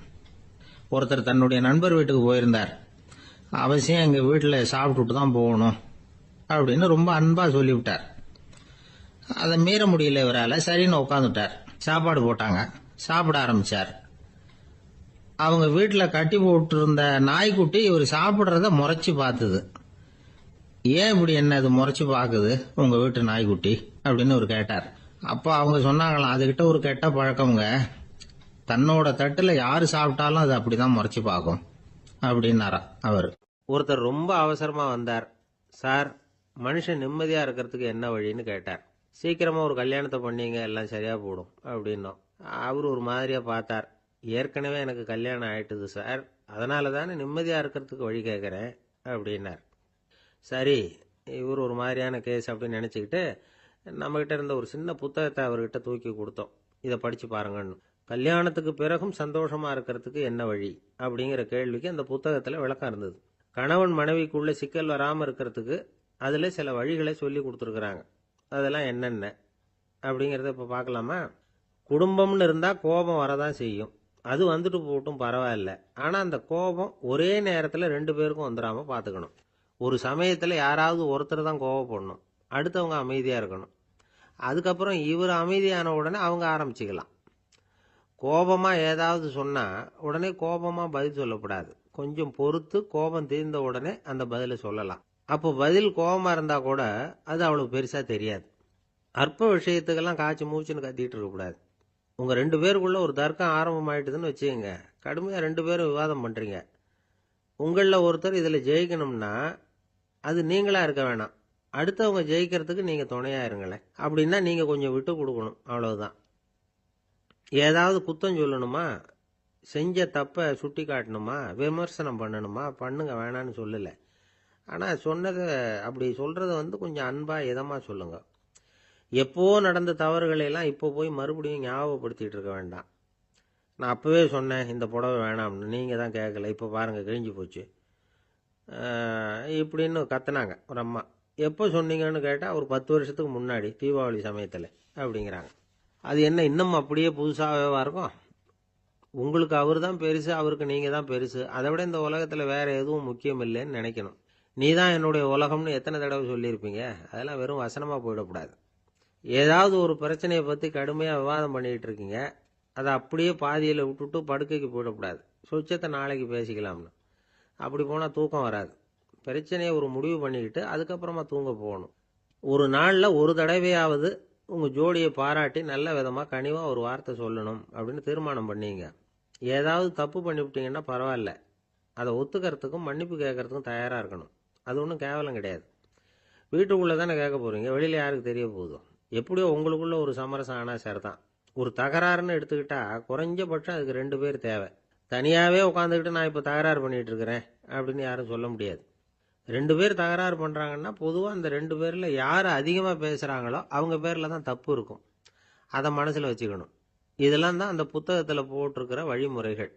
ஒருத்தர் தன்னுடைய நண்பர் வீட்டுக்கு போயிருந்தார். அவசியம் எங்க வீட்டுல சாப்பிட்டுட்டு தான் போகணும் அப்படின்னு ரொம்ப அன்பா சொல்லிவிட்டார். அதை மீற முடியல இவரால. சரின்னு உட்காந்துட்டார். சாப்பாடு போட்டாங்க, சாப்பிட ஆரம்பிச்சார். அவங்க வீட்டுல கட்டி போட்டு இருந்த நாய்க்குட்டி இவர் சாப்பிடுறத முறைச்சு பார்த்தது. ஏன் இப்படி என்ன அது முறைச்சு பாக்குது உங்க வீட்டு நாய்க்குட்டி அப்படின்னு அவர் கேட்டார். அப்ப அவங்க சொன்னாங்களாம், அதுகிட்ட ஒரு கெட்ட பழக்கம்ங்க, தன்னோட தட்டுல யாரு சாப்பிட்டாலும் அது அப்படிதான் முறைச்சு பார்க்கும் அப்படின்னாரா அவர். ஒருத்தர் ரொம்ப அவசரமா வந்தார். சார், மனுஷன் நிம்மதியா இருக்கிறதுக்கு என்ன வழின்னு கேட்டார். சீக்கிரமா ஒரு கல்யாணத்தை பண்ணீங்க, எல்லாம் சரியா போடும் அப்படின்னோம். அவர் ஒரு மாதிரியா பார்த்தார். ஏற்கனவே எனக்கு கல்யாணம் ஆயிட்டுது சார், அதனால தானே நிம்மதியா இருக்கிறதுக்கு வழி கேட்கறேன் அப்படின்னார். சரி, இவர் ஒரு மாதிரியான கேஸ் அப்படின்னு நினைச்சுக்கிட்டு நம்மகிட்ட இருந்த ஒரு சின்ன புத்தகத்தை அவர்கிட்ட தூக்கி கொடுத்தோம். இதை படிச்சு பாருங்கன்னு. கல்யாணத்துக்கு பிறகும் சந்தோஷமா இருக்கிறதுக்கு என்ன வழி அப்படிங்கிற கேள்விக்கு அந்த புத்தகத்துல விளக்கம் இருந்தது. கணவன் மனைவிக்குள்ள சிக்கல் வராம இருக்கிறதுக்கு அதுல சில வழிகளை சொல்லி கொடுத்துருக்குறாங்க. அதெல்லாம் என்னென்ன அப்படிங்கறத இப்ப பார்க்கலாமா? குடும்பம்னு இருந்தா கோபம் வரதான் செய்யும். அது வந்துட்டு போட்டும் பரவாயில்ல. ஆனா அந்த கோபம் ஒரே நேரத்துல ரெண்டு பேருக்கும் வந்துடாம பாத்துக்கணும். ஒரு சமயத்துல யாராவது ஒருத்தர் தான் கோபப்படணும், அடுத்தவங்க அமைதியா இருக்கணும். அதுக்கப்புறம் இவர் அமைதியான உடனே அவங்க ஆரம்பிச்சுக்கலாம். கோபமா ஏதாவது சொன்னா உடனே கோபமா பதில் சொல்லக்கூடாது. கொஞ்சம் பொறுத்து கோபம் தீர்ந்த உடனே அந்த பதிலை சொல்லலாம். அப்போ பதில் கோபமா இருந்தா கூட அது அவளுக்கு பெருசா தெரியாது. அற்ப விஷயத்துக்கெல்லாம் காய்ச்சி மூச்சுன்னு கத்திட்டு இருக்கக்கூடாது. உங்க ரெண்டு பேருக்குள்ள ஒரு தர்க்கம் ஆரம்பம் ஆயிட்டுதுன்னு வச்சுக்கோங்க, கடுமையா ரெண்டு பேரும் விவாதம் பண்றீங்க. உங்கள ஒருத்தர் இதுல ஜெயிக்கணும்னா அது நீங்களா இருக்க வேணாம், அடுத்தவங்க ஜெயிக்கிறதுக்கு நீங்க துணையா இருங்களேன். அப்படின்னா நீங்க கொஞ்சம் விட்டு கொடுக்கணும், அவ்வளவுதான். ஏதாவது குத்தம் சொல்லணுமா, செஞ்ச தப்பை சுட்டி காட்டணுமா, விமர்சனம் பண்ணணுமா, பண்ணுங்க, வேணான்னு சொல்லல. ஆனா சொன்னதை அப்படி சொல்றத கொஞ்சம் அன்பா இதமா சொல்லுங்க. எப்போ நடந்த தவறுகளை எல்லாம் இப்போ போய் மறுபடியும் ஞாபகப்படுத்திட்டு இருக்க வேண்டாம். நான் அப்பவே சொன்னேன் இந்த புடவை வேணாம்னு, நீங்க தான் கேட்கல, இப்போ பாருங்க கிழிஞ்சு போச்சு இப்படின்னு கத்துனாங்க ஒரு அம்மா. எப்போ சொன்னீங்கன்னு கேட்டால் ஒரு 10 வருஷத்துக்கு முன்னாடி தீபாவளி சமயத்தில் அப்படிங்கிறாங்க. அது என்ன இன்னும் அப்படியே புதுசாகவே இருக்கும்? உங்களுக்கு அவர் தான் பெருசு, அவருக்கு நீங்கள் தான் பெருசு. அதை விட இந்த உலகத்தில் வேற எதுவும் முக்கியம் இல்லைன்னு நினைக்கணும். நீ தான் என்னுடைய உலகம்னு எத்தனை தடவை சொல்லியிருப்பீங்க? அதெல்லாம் வெறும் வசனமாக போயிடக்கூடாது. ஏதாவது ஒரு பிரச்சனையை பற்றி கடுமையாக விவாதம் பண்ணிக்கிட்டு இருக்கீங்க, அதை அப்படியே பாதியில் விட்டுட்டு படுக்கைக்கு போயிடக்கூடாது. சொச்சத்தை நாளைக்கு பேசிக்கலாம்னு. அப்படி போனால் தூக்கம் வராது. பிரச்சனையை ஒரு முடிவு பண்ணிக்கிட்டு அதுக்கப்புறமா தூங்க போகணும். ஒரு நாளில் ஒரு தடவையாவது உங்கள் ஜோடியை பாராட்டி நல்ல விதமாக கனிவாக ஒரு வார்த்தை சொல்லணும் அப்படின்னு தீர்மானம் பண்ணீங்க. ஏதாவது தப்பு பண்ணிவிட்டீங்கன்னா பரவாயில்ல, அதை ஒத்துக்கிறதுக்கும் மன்னிப்பு கேட்கறதுக்கும் தயாராக இருக்கணும். அது ஒன்றும் கேவலம் கிடையாது. வீட்டுக்குள்ளே தானே கேட்க போகிறீங்க, வெளியில் யாருக்கு தெரிய போகுதோ? எப்படியோ உங்களுக்குள்ள ஒரு சமரசம் ஆனால் சரிதான். ஒரு தகராறுன்னு எடுத்துக்கிட்டா குறைஞ்சபட்சம் அதுக்கு 2 பேர் தேவை. தனியாகவே உட்காந்துக்கிட்டு நான் இப்போ தகராறு பண்ணிகிட்டு இருக்கிறேன் அப்படின்னு யாரும் சொல்ல முடியாது. 2 பேர் தகராறு பண்ணுறாங்கன்னா பொதுவாக அந்த 2 பேரில் யார் அதிகமாக பேசுகிறாங்களோ அவங்க பேரில் தான் தப்பு இருக்கும். அதை மனசில் வச்சுக்கணும். இதெல்லாம் தான் அந்த புத்தகத்தில் போட்டிருக்கிற வழிமுறைகள்.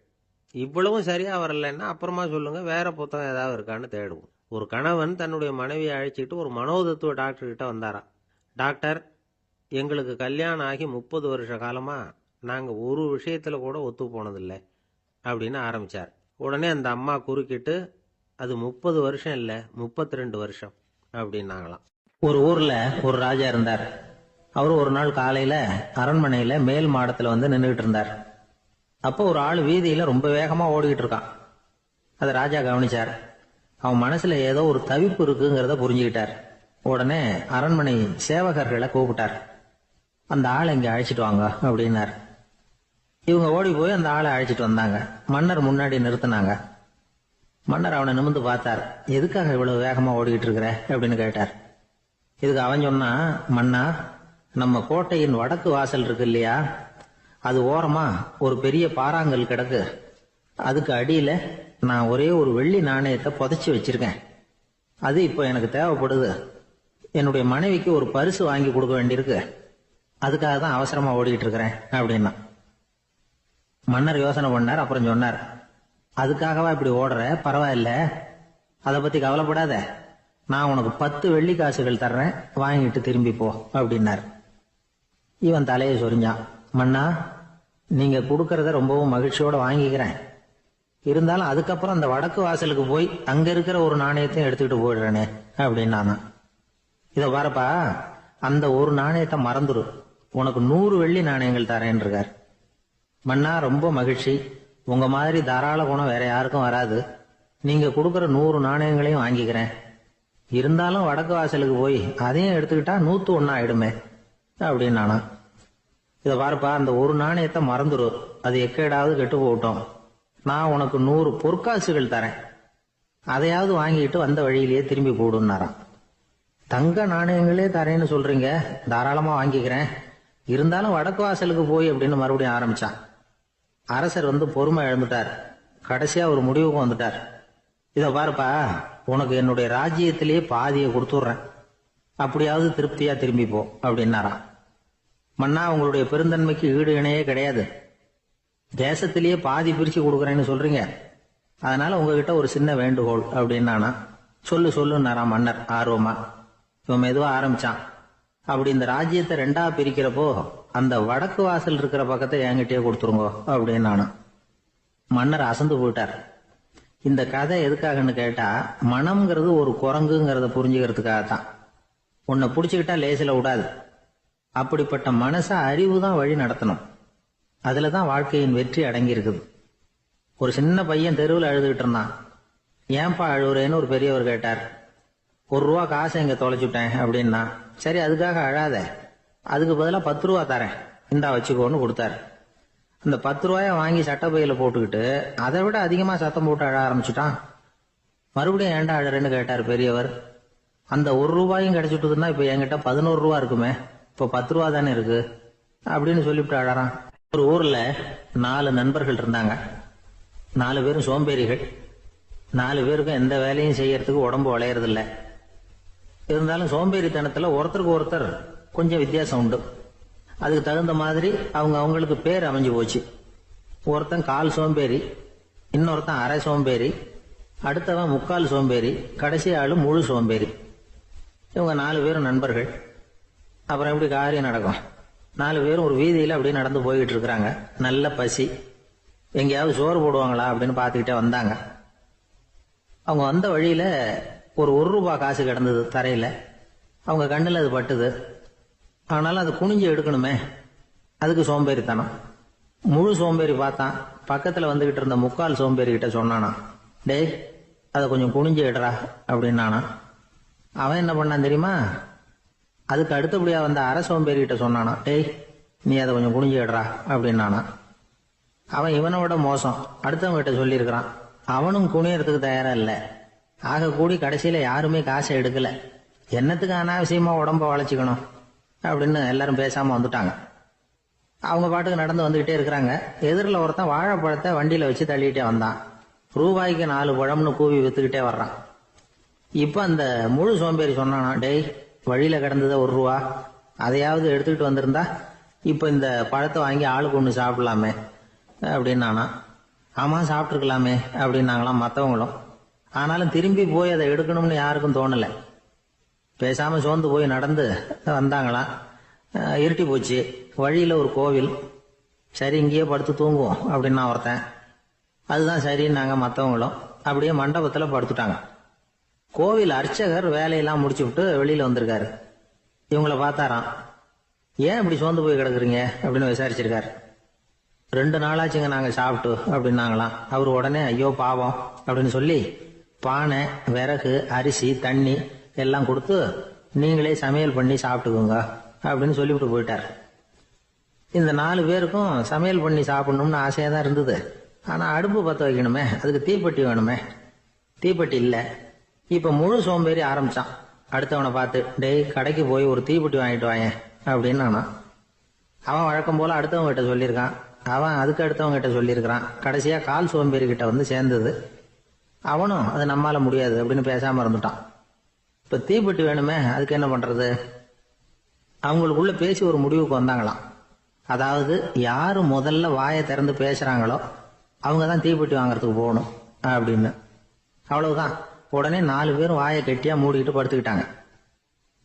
இவ்வளவும் சரியாக வரலைன்னா அப்புறமா சொல்லுங்கள், வேற புத்தகம் ஏதாவது இருக்கான்னு தேடுவோம். ஒரு கணவன் தன்னுடைய மனைவியை அழைச்சிட்டு ஒரு மனோதத்துவ டாக்டர்கிட்ட வந்தாராம். டாக்டர், எங்களுக்கு கல்யாணம் ஆகி 30 வருஷ காலமாக நாங்கள் ஒரு விஷயத்தில் கூட ஒத்து போனதில்லை அப்படின்னு ஆரம்பித்தார். உடனே அந்த அம்மா குறுக்கிட்டு, அது 30 வருஷம் இல்லை 32 வருஷம் அப்படின்னாங்களாம். ஒரு ஊரில் ஒரு ராஜா இருந்தார். அவர் ஒரு நாள் காலையில் அரண்மனையில் மேல் மாடத்தில் நின்றுகிட்டு இருந்தார். அப்போ ஒரு ஆள் வீதியில் ரொம்ப வேகமாக ஓடிக்கிட்டு இருக்கான். அதை ராஜா கவனிச்சார். அவன் மனசில் ஏதோ ஒரு தவிப்பு இருக்குங்கிறத புரிஞ்சுக்கிட்டார். உடனே அரண்மனை சேவகர்களை கூப்பிட்டார். அந்த ஆளை இங்கே அழைச்சிட்டு வாங்க அப்படின்னார். இவங்க ஓடி போய் அந்த ஆளை அழைச்சிட்டு வந்தாங்க. மன்னர் முன்னாடி நிறுத்தினாங்க. மன்னர் அவனை நிமிர்ந்து பார்த்தார். எதுக்காக இவ்வளவு வேகமா ஓடிக்கிட்டு இருக்கிற அப்படின்னு கேட்டார். இதுக்கு அவன் சொன்னா, மன்னா, நம்ம கோட்டையின் வடக்கு வாசல் இருக்கு இல்லையா, அது ஓரமா ஒரு பெரிய பாறாங்கல் கிடக்கு. அதுக்கு அடியில நான் ஒரே ஒரு வெள்ளி நாணயத்தை புதைச்சி வச்சிருக்கேன். அது இப்போ எனக்கு தேவைப்படுது. என்னுடைய மனைவிக்கு ஒரு பரிசு வாங்கி கொடுக்க வேண்டியிருக்கு. அதுக்காக தான் அவசரமா ஓடிக்கிட்டு இருக்கிறேன் அப்படின்னா. மன்னர் யோசனை பண்ணார். அப்புறம் சொன்னார், அதுக்காகவா இப்படி ஓடுற? பரவாயில்ல, அதை பத்தி கவலைப்படாத. நான் உனக்கு 10 வெள்ளி காசுகள் தர்றேன், வாங்கிட்டு திரும்பி போ அப்படின்னார். இவன் தலையை சொரிஞ்சான். மன்னா, நீங்க கொடுக்கறத ரொம்பவும் மகிழ்ச்சியோட வாங்கிக்கிறேன். இருந்தாலும் அதுக்கப்புறம் அந்த வடக்கு வாசலுக்கு போய் அங்க இருக்கிற ஒரு நாணயத்தையும் எடுத்துக்கிட்டு போயிடுறேனே அப்படின்னானா. இதை பாருப்பா, அந்த ஒரு நாணயத்தை மறந்துரு, உனக்கு 100 வெள்ளி நாணயங்கள் தரேன் இருக்கார். மன்னா, ரொம்ப மகிழ்ச்சி. உங்க மாதிரி தாராள குணம் வேற யாருக்கும் வராது. நீங்க கொடுக்கற 100 நாணயங்களையும் வாங்கிக்கிறேன். இருந்தாலும் வடக்கு வாசலுக்கு போய் அதையும் எடுத்துக்கிட்டா 101 ஆயிடுமே அப்படின்னானா. இதை பாருப்பா, அந்த ஒரு நாணயத்தை மறந்துரு, அது எக்கேடாவது கெட்டு போகட்டும். நான் உனக்கு 100 பொற்காசுகள் தரேன், அதையாவது வாங்கிட்டு வந்த வழியிலேயே திரும்பி போடுன்னாராம். தங்க நாணயங்களே தரேன்னு சொல்றீங்க, தாராளமா வாங்கிக்கிறேன். இருந்தாலும் வடக்கு வாசலுக்கு போய் அப்படின்னு மறுபடியும் ஆரம்பிச்சான். அரசர் பொறுமை இழந்துட்டார். கடைசியா ஒரு முடிவுக்கு வந்துட்டார். இத பாருப்பா, உனக்கு என்னுடைய ராஜ்யத்திலேயே பாதியை கொடுத்துட்றேன், அப்படியாவது திருப்தியா திரும்பி போ அப்படின்னாராம். மன்னா, உங்களுடைய பெருந்தன்மைக்கு ஈடு இணையே கிடையாது. தேசத்திலேயே பாதி பிரிச்சு கொடுக்குறேன்னு சொல்றீங்க, அதனால உங்ககிட்ட ஒரு சின்ன வேண்டுகோள் அப்படின்னானா. சொல்லுன்னாராம் மன்னர் ஆர்வமா. இவன் மெதுவா ஆரம்பிச்சான். அப்படி இந்த ராஜ்யத்தை 2ஆ பிரிக்கிறப்போ அந்த வடக்கு வாசல் இருக்கிற பக்கத்தை என்கிட்டயே கொடுத்துருங்கோ அப்படின்னானா. மன்னர் அசந்து போயிட்டார். இந்த கதை எதுக்காகன்னு கேட்டா, மனம்ங்கிறது ஒரு குரங்குங்கிறத புரிஞ்சுக்கிறதுக்காகத்தான். உன்னை புடிச்சுக்கிட்டா லேசில விடாது. அப்படிப்பட்ட மனச அறிவு தான் வழி நடத்தணும். அதுலதான் வாழ்க்கையின் வெற்றி அடங்கி இருக்குது. ஒரு சின்ன பையன் தெருவில் அழுதுகிட்டு இருந்தான். ஏன்பா அழுவுறேன்னு ஒரு பெரியவர் கேட்டார். 1 ரூபா காசை இங்க தொலைச்சுட்டேன் அப்படின்னா. சரி, அதுக்காக அழாத, அதுக்கு பதிலா 10 ரூபா தரேன், இந்தா வச்சுக்கோன்னு கொடுத்தாரு. அந்த 10 ரூபாய வாங்கி சட்டப்பையில போட்டுக்கிட்டு அதை விட அதிகமா சத்தம் போட்டு அழ ஆரம்பிச்சுட்டான். மறுபடியும் ஏன்டா அழறேன்னு கேட்டார் பெரியவர். அந்த ₹1 கிடைச்சிட்டுதுன்னா இப்ப என்கிட்ட ₹11 இருக்குமே, இப்ப ₹10 தானே இருக்கு அப்படின்னு சொல்லிவிட்டு அழறான். ஒரு ஊர்ல 4 நண்பர்கள் இருந்தாங்க. 4 பேரும் சோம்பேறிகள். 4 பேருக்கும் எந்த வேலையும் செய்யறதுக்கு உடம்பு வளையறதில்ல. இருந்தாலும் சோம்பேறித்தனத்துல ஒருத்தருக்கு ஒருத்தர் கொஞ்சம் வித்தியாசம் உண்டு. அதுக்கு தகுந்த மாதிரி அவங்களுக்கு பேர் அமைஞ்சு போச்சு. ஒருத்தன் கால் சோம்பேறி, இன்னொருத்தன் அரை சோம்பேறி, அடுத்தவன் முக்கால் சோம்பேறி, கடைசி ஆளு முழு சோம்பேறி. இவங்க 4 பேரும் நண்பர்கள். அப்புறம் எப்படி காரியம் நடக்கும்? 4 பேரும் ஒரு வீதியில அப்படியே நடந்து போய்கிட்டு இருக்கிறாங்க. நல்ல பசி. எங்கேயாவது சோறு போடுவாங்களா அப்படின்னு பார்த்துக்கிட்டே வந்தாங்க. அவங்க வந்த வழியில ஒரு ₹1 காசு கிடந்தது தரையில. அவங்க கண்ணில் அது பட்டுது. ஆனாலும் அது குனிஞ்சு எடுக்கணுமே, அதுக்கு சோம்பேறித்தனம். முழு சோம்பேறி பார்த்தான். பக்கத்துல வந்துகிட்டு இருந்த முக்கால் சோம்பேறி கிட்ட சொன்னானா, டேய் அதை கொஞ்சம் குனிஞ்சு எடுறா அப்படின்னானா. அவன் என்ன பண்ணான் தெரியுமா? அதுக்கு அடுத்தபடியா வந்த அரை சோம்பேறி கிட்ட சொன்னானா, டேய் நீ அதை கொஞ்சம் குனிஞ்சு எடுறா அப்படின்னானா. அவன் இவனை விட மோசம். அடுத்தவங்க கிட்ட சொல்லியிருக்கிறான். அவனும் குனியறதுக்கு தயாரா இல்ல. ஆக கூடி கடைசியில யாருமே காசை எடுக்கல. என்னத்துக்கு அனாவசியமா உடம்ப வளைச்சுக்கணும் அப்படின்னு எல்லாரும் பேசாம வந்துட்டாங்க. அவங்க பாட்டுக்கு நடந்து வந்துகிட்டே இருக்கிறாங்க. எதிரில் ஒருத்தன் வாழைப்பழத்தை வண்டியில வச்சு தள்ளிட்டே வந்தான். ₹4 4 பழம்னு கூவி வித்துக்கிட்டே வர்றான். இப்ப அந்த முழு சோம்பேறி சொன்னானா, டேய் வழியில கிடந்தது ₹1, அதையாவது எடுத்துக்கிட்டு வந்திருந்தா இப்ப இந்த பழத்தை வாங்கி ஆளுக்கு ஒண்ணு சாப்பிடலாமே அப்படின்னானா. ஆமா சாப்பிட்டுருக்கலாமே அப்படின்னாங்களாம் மற்றவங்களும். ஆனாலும் திரும்பி போய் அதை எடுக்கணும்னு யாருக்கும் தோணலை. பேசாம சோர்ந்து போய் நடந்து வந்தாங்களாம். இருட்டி போச்சு. வழியில ஒரு கோவில். சரி இங்கேயே படுத்து தூங்குவோம் அப்படின்னா ஒருத்தன். அதுதான் சரின்னாங்க மற்றவங்களும். அப்படியே மண்டபத்துல படுத்துட்டாங்க. கோவில் அர்ச்சகர் வேலையெல்லாம் முடிச்சு விட்டு வெளியில வந்திருக்காரு. இவங்களை பார்த்தாராம். ஏன் இப்படி சோர்ந்து போய் கிடக்குறீங்க அப்படின்னு விசாரிச்சிருக்காரு. 2 நாளாச்சுங்க நாங்க சாப்பிட்டு அப்படின்னாங்களாம். அவரு உடனே ஐயோ பாவம் அப்படின்னு சொல்லி பானை, விறகு, அரிசி, தண்ணி எல்லாம் கொடுத்து நீங்களே சமையல் பண்ணி சாப்பிட்டுக்கோங்க அப்படின்னு சொல்லிவிட்டு போயிட்டார். இந்த 4 பேருக்கும் சமையல் பண்ணி சாப்பிடணும்னு ஆசையா தான் இருந்தது. ஆனா அடுப்பு பத்த வைக்கணுமே, அதுக்கு தீப்பெட்டி வேணுமே. தீப்பெட்டி இல்ல. இப்ப முழு சோம்பேறி ஆரம்பிச்சான். அடுத்தவனை பார்த்து, டேய் கடைக்கு போய் ஒரு தீப்பெட்டி வாங்கிட்டு வாயேன் அப்படின்னு. அவன் வழக்கம் போல அடுத்தவங்க கிட்ட சொல்லியிருக்கான். அவன் அதுக்கு அடுத்தவங்க கிட்ட சொல்லியிருக்கிறான். கடைசியா கால் சோம்பேறி கிட்ட வந்து சேர்ந்தது. அவனும் அது நம்மால முடியாது அப்படின்னு பேசாம இருந்துட்டான். இப்ப தீப்பெட்டி வேணுமே, அதுக்கு என்ன பண்றது? அவங்களுக்குள்ள பேசி ஒரு முடிவுக்கு வந்தாங்களாம். அதாவது யாரு முதல்ல வாயை திறந்து பேசுறாங்களோ அவங்கதான் தீப்பெட்டி வாங்கறதுக்கு போகணும் அப்படின்னு. அவ்வளவுதான். உடனே 4 பேரும் வாயை கெட்டியா மூடிக்கிட்டு படுத்துக்கிட்டாங்க.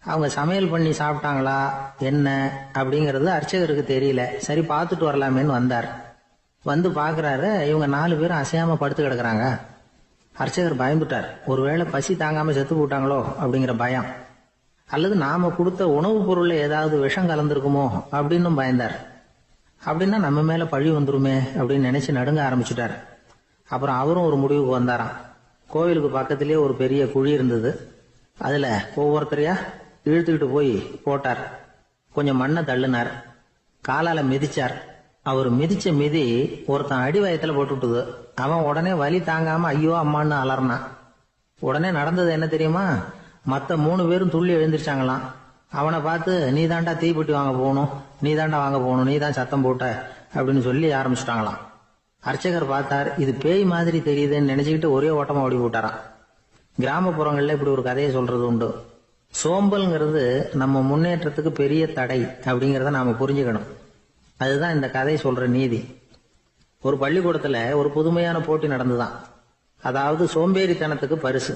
அவங்க சமையல் பண்ணி சாப்பிட்டாங்களா என்ன அப்படிங்கறது அர்ச்சகருக்கு தெரியல. சரி பார்த்துட்டு வரலாமேன்னு வந்தார். வந்து பாக்குறாரு, இவங்க 4 பேரும் அசையாம படுத்து கிடக்குறாங்க. அர்ச்சகர் பயந்துட்டார். ஒருவேளை பசி தாங்காம செத்து போட்டாங்களோ அப்படிங்கிற பயம், அல்லது நாம கொடுத்த உணவுப் பொருள்ல ஏதாவது விஷம் கலந்துருக்குமோ அப்படின்னு பயந்தார். அப்படின்னா நம்ம மேல பழி வந்துருமே அப்படின்னு நினைச்சு நடுங்க ஆரம்பிச்சுட்டார். அப்புறம் அவரும் ஒரு முடிவுக்கு வந்தாராம். கோவிலுக்கு பக்கத்திலேயே ஒரு பெரிய குழி இருந்தது. அதுல ஒவ்வொருத்தரையா இழுத்துக்கிட்டு போய் போட்டார். கொஞ்சம் மண்ணை தள்ளினார். காலால மிதிச்சார். அவர் மிதிச்ச மிதி ஒருத்தன் அடி வயத்துல போட்டுவிட்டது. அவன் உடனே வலி தாங்காம ஐயோ அம்மான்னு அலர்னான். உடனே நடந்தது என்ன தெரியுமா? மத்த 3 பேரும் துள்ளி எழுந்திருச்சாங்களாம். அவனை பார்த்து நீ தாண்டா தீப்பெட்டி வாங்க போகணும், நீ தாண்டா வாங்க போகணும், நீ தான் சத்தம் போட்ட அப்படின்னு சொல்லி ஆரம்பிச்சுட்டாங்களாம். அர்ச்சகர் பார்த்தார். இது பேய் மாதிரி தெரியுதுன்னு நினைச்சுக்கிட்டு ஒரே ஓட்டமா ஓடி போட்டாராம். கிராமப்புறங்கள்ல இப்படி ஒரு கதையை சொல்றது உண்டு. சோம்பல்ங்கிறது நம்ம முன்னேற்றத்துக்கு பெரிய தடை அப்படிங்கறத நாம புரிஞ்சுக்கணும். அதுதான் இந்த கதை சொல்ற நீதி. ஒரு பள்ளிக்கூடத்துல ஒரு புதுமையான போட்டி நடந்துதான். அதாவது சோம்பேறித்தனத்துக்கு பரிசு.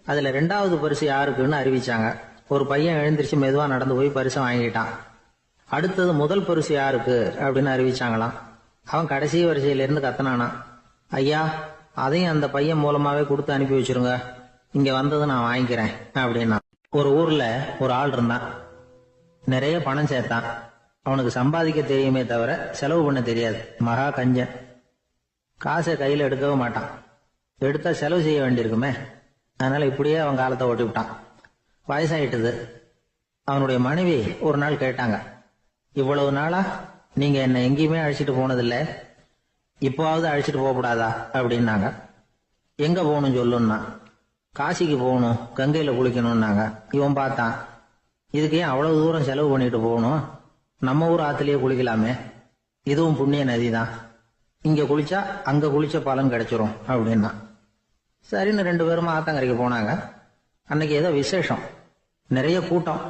அதுல 2வது பரிசு யாருக்குன்னு அறிவிச்சாங்க. ஒரு பையன் எழுந்திருச்சு மெதுவா நடந்து போய் பரிசை வாங்கிட்டான். அடுத்தது முதல் பரிசு யாருக்கு அப்படின்னு அறிவிச்சாங்களாம். அவன் கடைசி வரிசையில இருந்து கத்தனானா, ஐயா அதையும் அந்த பையன் மூலமாவே கொடுத்து அனுப்பி வச்சிருங்க, இங்க வந்தது நான் வாங்கிக்கிறேன் அப்படின்னா. ஒரு ஊர்ல ஒரு ஆள் இருந்தான். நிறைய பணம் சேர்த்தான். அவனுக்கு சம்பாதிக்க தெரியுமே தவிர செலவு பண்ண தெரியாது. மகா கஞ்சன். காசை கையில எடுக்கவே மாட்டான். எடுத்தா செலவு செய்ய வேண்டியிருக்குமே. அதனால இப்படியே அவன் காலத்தை ஓட்டி விட்டான். வயசாயிட்டது. அவனுடைய மனைவி ஒரு நாள் கேட்டாங்க, இவ்வளவு நாளா நீங்க என்ன எங்கேயுமே அழைச்சிட்டு போனதில்லை, இப்போவாவது அழைச்சிட்டு போகக்கூடாதா அப்படின்னாங்க. எங்க போகணும் சொல்லுன்னா. காசிக்கு போகணும், கங்கையில குளிக்கணும்னாங்க. இவன் பார்த்தான், இதுக்கு ஏன் அவ்வளவு தூரம் செலவு பண்ணிட்டு போகணும், நம்ம ஊர் ஆத்துலயே குளிக்கலாமே, இதுவும் புண்ணிய நதி தான், இங்க குளிச்சா அங்க குளிச்ச பலன் கிடைச்சிரும் அப்படின்னா. சரின்னு 2 பேரும் ஆத்தங்கரைக்கு போனாங்க. அன்னைக்கு ஏதோ விசேஷம், நிறைய கூட்டம்,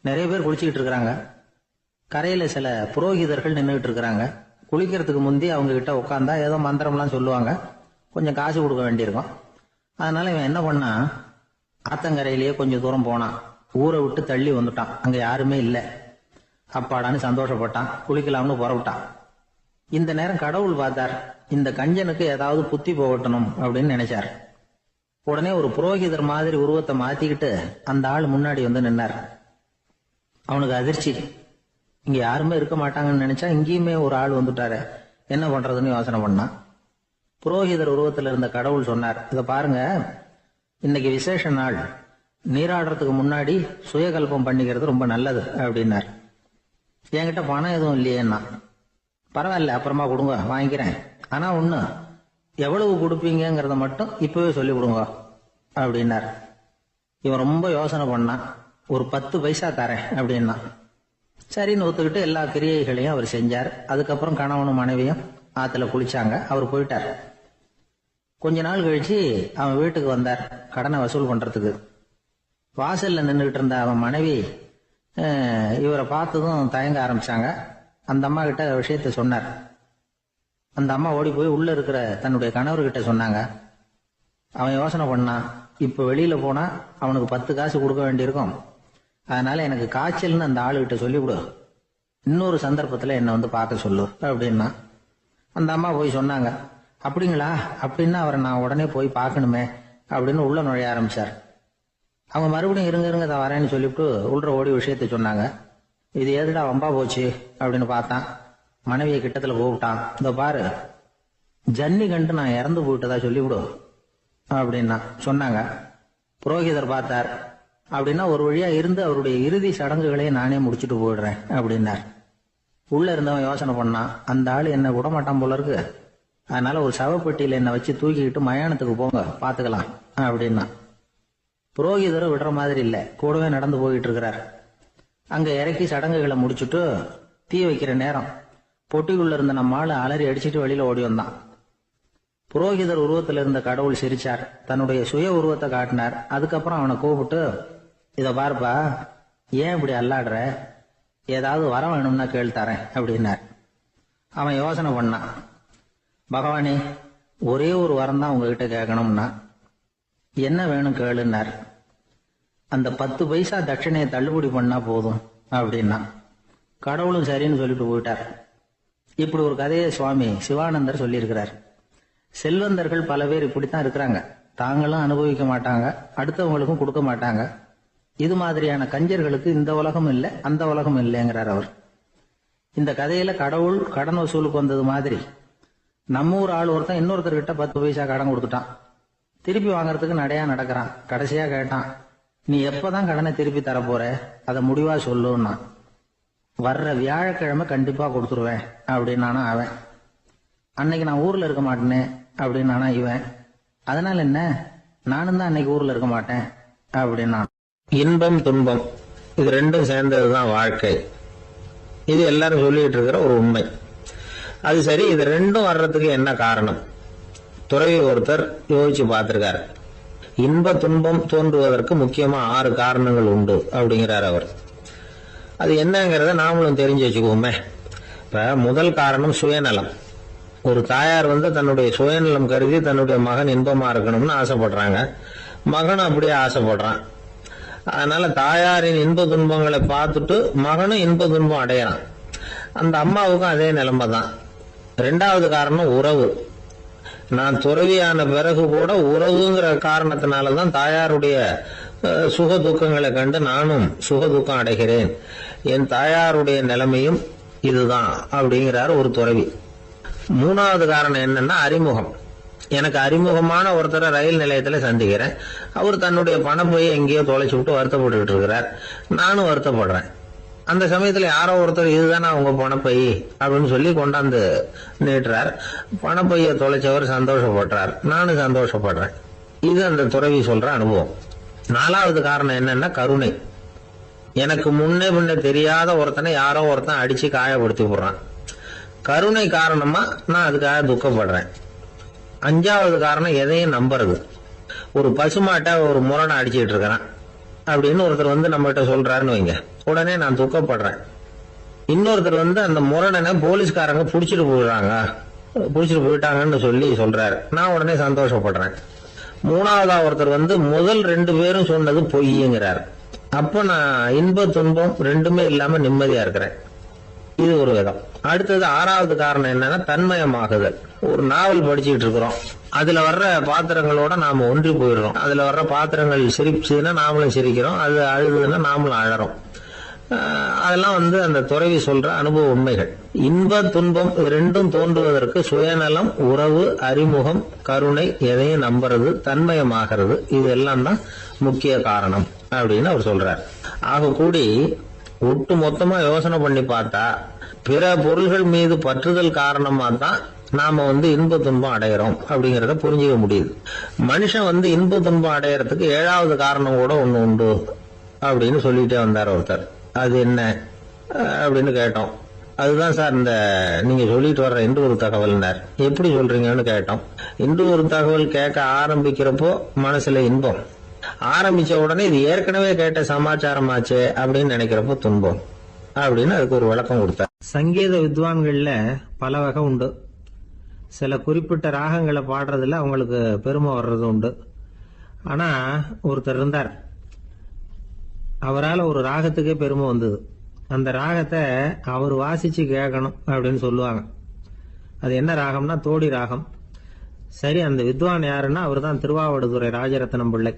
நிறைய பேர் குளிச்சுக்கிட்டு இருக்கிறாங்க. கரையில சில புரோகிதர்கள் நின்றுகிட்டு இருக்கிறாங்க. குளிக்கிறதுக்கு முந்தி அவங்க கிட்ட உட்காந்தா ஏதோ மந்திரம்லாம் சொல்லுவாங்க, கொஞ்சம் காசு கொடுக்க வேண்டியிருக்கும். அதனால இவன் என்ன பண்ணா, ஆத்தங்கரையிலேயே கொஞ்சம் தூரம் போனான். ஊரை விட்டு தள்ளி வந்துட்டான், அங்க யாருமே இல்லை. அப்பாடான்னு சந்தோஷப்பட்டான், குளிக்கலாம்னு புறப்பட்டான். இந்த நேரம் கடவுள் பார்த்தார், இந்த கஞ்சனுக்கு ஏதாவது புத்தி போகட்டணும் அப்படின்னு நினைச்சார். உடனே ஒரு புரோகிதர் மாதிரி உருவத்தை மாத்திக்கிட்டு அந்த ஆள் முன்னாடி வந்து நின்னார். அவனுக்கு அதிர்ச்சி, இங்க யாருமே இருக்க மாட்டாங்கன்னு நினைச்சா இங்கேயுமே ஒரு ஆள் வந்துட்டாரு, என்ன பண்றதுன்னு யோசனை பண்ணான். புரோகிதர் உருவத்தில் இருந்த கடவுள் சொன்னார், இதை பாருங்க, இன்னைக்கு விசேஷ நாள், நீராடுறதுக்கு முன்னாடி சுயகல்பம் பண்ணிக்கிறது ரொம்ப நல்லது அப்படின்னார். என்கிட்ட பணம் எதுவும் இல்லையேன்னா. பரவாயில்ல, அப்புறமா கொடுங்க, வாங்கிக்கிறேன். ஆனா ஒண்ணு, எவ்வளவு கொடுப்பீங்கிறத மட்டும் இப்பவே சொல்லி கொடுங்க அப்படின்னார். இவன் ரொம்ப யோசனை பண்ணான். ஒரு 10 பைசா தரேன் அப்படின்னா. சரின்னு ஒத்துக்கிட்டு எல்லா கிரியைகளையும் அவர் செஞ்சார். அதுக்கப்புறம் கணவனும் மனைவியும் ஆத்துல குளிச்சாங்க. அவர் போயிட்டார். கொஞ்ச நாள் கழிச்சு அவன் வீட்டுக்கு வந்தார், கடனை வசூல் பண்றதுக்கு. வாசல்ல நின்றுகிட்டு இருந்த அவன் மனைவி இவரை பார்த்ததும் தயங்க ஆரம்பிச்சாங்க. அந்த அம்மா கிட்ட விஷயத்த சொன்னார். அந்த அம்மா ஓடி போய் உள்ள இருக்கிற தன்னுடைய கணவர்கிட்ட சொன்னாங்க. அவன் யோசனை பண்ணான், இப்ப வெளியில போனா அவனுக்கு 10 காசு கொடுக்க வேண்டியிருக்கும், அதனால எனக்கு காய்ச்சல்னு அந்த ஆளுகிட்ட சொல்லிவிடு, இன்னொரு சந்தர்ப்பத்துல என்ன வந்து பார்க்க சொல்லு அப்படின்னா. அந்த அம்மா போய் சொன்னாங்க. அப்படிங்களா, அப்படின்னா அவரை நான் உடனே போய் பார்க்கணுமே அப்படின்னு உள்ள நுழைய ஆரம்பிச்சார். அவங்க மறுபடியும் இருங்க தான் வரேன்னு சொல்லிவிட்டு உள்ள ஓடி விஷயத்த சொன்னாங்க. இது எதுடா வம்பா போச்சு அப்படின்னு பார்த்தான். மனைவியை கிட்டத்துல கூப்பிட்டான். இதோ பாரு, ஜன்னி கண்டு நான் இறந்து போயிட்டதா சொல்லிவிடு அப்படின்னா சொன்னாங்க. புரோகிதர் பார்த்தார். அப்படின்னா ஒரு வழியா இருந்து அவருடைய இறுதி சடங்குகளை நானே முடிச்சுட்டு போயிடுறேன் அப்படின்னார். உள்ள இருந்தவன் யோசனை பண்ணான், அந்த ஆளு என்ன விட மாட்டான் போல இருக்கு, அதனால ஒரு சவப்பெட்டியில என்ன வச்சு தூக்கிக்கிட்டு மயானத்துக்கு போங்க, பாத்துக்கலாம் அப்படின்னா. புரோகிதரும் விடுற மாதிரி இல்ல, கூடவே நடந்து போயிட்டு இருக்கிறார். அங்க இறக்கி சடங்குகளை முடிச்சுட்டு தீ வைக்கிற நேரம் பொட்டிக்குள்ள இருந்த நம்ம ஆளு அலறி அடிச்சுட்டு வெளியில ஓடி வந்தான். புரோகிதர் உருவத்தில் இருந்த கடவுள் சிரிச்சார், தன்னுடைய சுய உருவத்தை காட்டினார். அதுக்கப்புறம் அவனை கூப்பிட்டு, இத பாருப்பா, ஏன் இப்படி அல்லாடுற, ஏதாவது வர வேணும்னா கேள் தரேன் அப்படின்னார். அவன் யோசனை பண்ணான், பகவானே, ஒரே ஒரு வரம் தான் உங்ககிட்ட கேட்கணும்னா. என்ன வேணும் கேளுன்னார். அந்த 10 பைசா தட்சணையை தள்ளுபடி பண்ணா போதும் அப்படின்னா. கடவுளும் சரின்னு சொல்லிட்டு போயிட்டார். இப்படி ஒரு கதையை சுவாமி சிவானந்தர் சொல்லியிருக்கிறார். செல்வந்தர்கள் பல பேர் இப்படித்தான் இருக்கிறாங்க, தாங்களும் அனுபவிக்க மாட்டாங்க, அடுத்தவங்களுக்கும் கொடுக்க மாட்டாங்க. இது மாதிரியான கஞ்சர்களுக்கு இந்த உலகம் இல்லை, அந்த உலகம் இல்லைங்கிறார் அவர். இந்த கதையில கடவுள் கடன் வசூலுக்கு வந்தது மாதிரி நம்ம ஊர் ஆள் ஒருத்தன் இன்னொருத்தர்கிட்ட 10 பைசா கடன் கொடுத்துட்டான். திருப்பி வாங்கறதுக்கு நடையா நடக்கிறான். கடைசியா கேட்டான், நீ எப்பதான் கடனை திருப்பி தரப்போற, அதை முடிவா சொல்லுன்னா. வர்ற வியாழக்கிழமை கண்டிப்பா கொடுத்துருவேன் அப்படின்னானா அவன். அன்னைக்கு நான் ஊர்ல இருக்க மாட்டேனே அப்படின்னானா இவன். அதனால என்ன, நானும் தான் அன்னைக்கு ஊர்ல இருக்க மாட்டேன் அப்படின்னா. இன்பம் துன்பம் இது ரெண்டும் சேர்ந்ததுதான் வாழ்க்கை. இது எல்லாரும் சொல்லிட்டு இருக்கிற ஒரு உண்மை. அது சரி, இது ரெண்டும் வர்றதுக்கு என்ன காரணம்? துறவி ஒருத்தர் யோசிச்சு பார்த்திருக்காரு. இன்ப துன்பம் தோன்றுவதற்கு முக்கியமா 6 காரணங்கள் உண்டு அப்படிங்கிறார் அவர். அது என்னங்கிறத நாமளும் தெரிஞ்சு வச்சுக்குவோமே. இப்ப முதல் காரணம் சுயநலம். ஒரு தாயார் தன்னுடைய சுயநலம் கருதி தன்னுடைய மகன் இன்பமா இருக்கணும்னு ஆசைப்படுறாங்க. மகனும் அப்படியே ஆசைப்படுறான். அதனால தாயாரின் இன்ப துன்பங்களை பார்த்துட்டு மகனும் இன்ப துன்பம் அடையறான். அந்த அம்மாவுக்கும் அதே நிலைமை தான். 2வது காரணம் உறவு. நான் துறவியான பிறகு கூட உறவுங்கிற காரணத்தினாலதான் தாயாருடைய சுக துக்கங்களை கண்டு நானும் சுக துக்கம் அடைகிறேன். என் தாயாருடைய நிலைமையும் இதுதான் அப்படிங்கிறார் ஒரு துறவி. 3வது காரணம் என்னன்னா அறிமுகம். எனக்கு அறிமுகமான ஒருத்தரை ரயில் நிலையத்துல சந்திக்கிறேன். அவர் தன்னுடைய பணப்பையை எங்கேயோ தொலைச்சு விட்டு வருத்தப்பட்டு இருக்கிறார். நானும் வருத்தப்படுறேன். அந்த சமயத்துல யாரோ ஒருத்தர் இதுதானே அவங்க பணப்பை அப்படின்னு சொல்லி கொண்டாந்து நீட்டுறார். பணப்பைய தொலைச்சவர் சந்தோஷப்படுறார், நானும் சந்தோஷப்படுறேன். இது அந்த துறவி சொல்ற அனுபவம். 4வது காரணம் என்னன்னா கருணை. எனக்கு முன்னே பின்ன தெரியாத ஒருத்தனை யாரோ ஒருத்தன் அடிச்சு காயப்படுத்தி போடுறான். கருணை காரணமா நான் அதுக்காக துக்கப்படுறேன். 5வது காரணம் எதையும் நம்புறது. ஒரு பசுமாட்டை ஒரு முரணை அடிச்சுட்டு இருக்கிறான் அப்படின்னு ஒருத்தர் வந்து நம்ம கிட்ட சொல்றாருன்னு வைங்க, உடனே நான் துக்கப்படுறேன். இன்னொருத்தர் வந்து அந்த முரணனை போலீஸ்காரங்க புடிச்சிட்டு போயிட்டாங்கன்னு சொல்லி சொல்றாரு, நான் உடனே சந்தோஷப்படுறேன். 3வதா ஒருத்தர் வந்து முதல் 2 பேரும் சொன்னது பொய்யுங்கிறார். அப்ப நான் இன்ப துன்பம் 2மே இல்லாம நிம்மதியா இருக்கிறேன். இது ஒரு விதம். அடுத்தது 6வது காரணம் என்னன்னா தன்மயமாகுதல். ஒரு நாவல் படிச்சுட்டு இருக்கிறோம், அதுல வர்ற பாத்திரங்களோட நாம ஒன்றி போயிடுறோம். அதுல வர்ற பாத்திரங்கள் சிரிச்சுன்னா நாமளும் சிரிக்கிறோம், அது அழுதுன்னா நாமளும் அழறோம். அதெல்லாம் வந்து அந்த துறவி சொல்ற அனுபவ உண்மைகள். இன்ப துன்பம் 2ம் தோன்றுவதற்கு சுயநலம், உறவு, அறிமுகம், கருணை, எதையும் நம்புறது, தன்மயமாகிறது, இது எல்லாம் தான் முக்கிய காரணம் அப்படின்னு அவர் சொல்றார். ஆக கூடி ஒட்டு மொத்தமா யோசனை பண்ணி பார்த்தா பிற பொருள்கள் மீது பற்றுதல் காரணமா தான் நாம வந்து இன்ப துன்பம் அடையிறோம் அப்படிங்கறத புரிஞ்சுக்க முடியுது. மனுஷன் வந்து இன்ப துன்பம் அடையறதுக்கு 7வது காரணம் கூட ஒண்ணு உண்டு அப்படின்னு சொல்லிட்டே வந்தார் ஒருத்தர். அது என்ன அப்படின்னு கேட்டோம். அதுதான் சார் இந்த நீங்க சொல்லிட்டு வர்ற இன்று ஒரு தகவல்னார். எப்படி சொல்றீங்கன்னு கேட்டோம். இன்று ஒரு தகவல் கேட்க ஆரம்பிக்கிறப்போ மனசுல இன்பம், ஆரம்பிச்ச உடனே இது ஏற்கனவே கேட்ட சமாச்சாரமாச்சே அப்படின்னு நினைக்கிறப்போ துன்பம் அப்படின்னு அதுக்கு ஒரு விளக்கம் கொடுத்தார். சங்கீத வித்வான்கள்ல பல வகை உண்டு. சில குறிப்பிட்ட ராகங்களை பாடுறதுல அவங்களுக்கு பெருமை வர்றது உண்டு. ஆனா ஒருத்தர் இருந்தார், அவரால் ஒரு ராகத்துக்கே பெருமை வந்தது. அந்த ராகத்தை அவர் வாசிச்சு கேட்கணும் அப்படின்னு சொல்லுவாங்க. அது என்ன ராகம்னா தோடி ராகம். சரி, அந்த வித்வான் யாருன்னா அவர் தான் திருவாவடுதுறை ராஜரத்னம் பிள்ளை.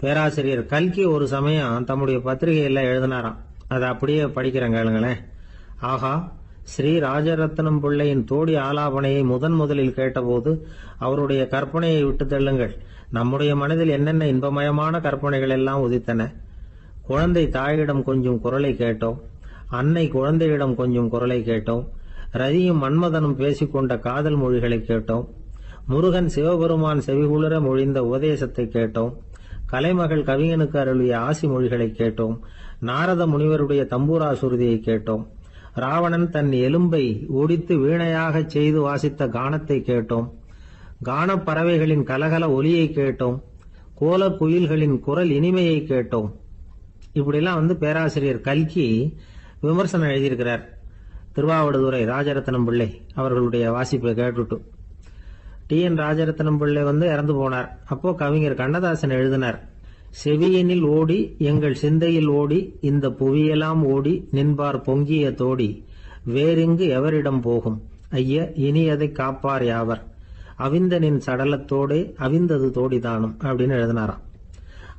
பேராசிரியர் கல்கி ஒரு சமயம் தம்முடைய பத்திரிகையில எழுதினாராம். அதை அப்படியே படிக்கிறேன் கேளுங்களேன். ஆகா, ஸ்ரீ ராஜரத்னம் பிள்ளையின் தோடி ஆலாபனையை முதலில் கேட்டபோது அவருடைய கற்பனையை விட்டு தள்ளுங்கள். நம்முடைய மனதில் என்னென்ன இன்பமயமான கற்பனைகள் எல்லாம் உதித்தன. குழந்தை தாயிடம் கொஞ்சம் குரலை கேட்டோம், அன்னை குழந்தையிடம் கொஞ்சம் குரலை கேட்டோம், ரதியும் மன்மதனும் பேசிக்கொண்ட காதல் மொழிகளை கேட்டோம், முருகன் சிவபெருமான் செவிகுளிர மொழிந்த உபதேசத்தை கேட்டோம், கலைமகள் கவிஞனுக்கு அருளிய ஆசி மொழிகளை கேட்டோம், நாரத முனிவருடைய தம்பூரா சுருதியை கேட்டோம், ராவணன் தன் எலும்பை ஒடித்து வீணையாக செய்து வாசித்த கானத்தை கேட்டோம், கானப் பறவைகளின் கலகல ஒலியை கேட்டோம், கோல குயில்களின் குரல் இனிமையை கேட்டோம். இப்படிலாம் வந்து பேராசிரியர் கல்கி விமர்சனம் எழுதியிருக்கிறார் திருவாவடுதுறை ராஜரத்னம் பிள்ளை அவர்களுடைய வாசிப்பை கேட்டுட்டு. TN ராஜரத்னம் பிள்ளை வந்து இறந்து போனார். அப்போ கவிஞர் கண்ணதாசன் எழுதினார், செவியனில் ஓடி எங்கள் சிந்தையில் ஓடி இந்த புவியெல்லாம் ஓடி நின்பார் பொங்கிய தோடி வேறிங்கு எவரிடம் போகும் ஐய இனி அதை காப்பார் யாவர் அவிந்தனின் சடலத்தோடே அவிந்தது தோடிதானும் அப்படின்னு எழுதினாராம்.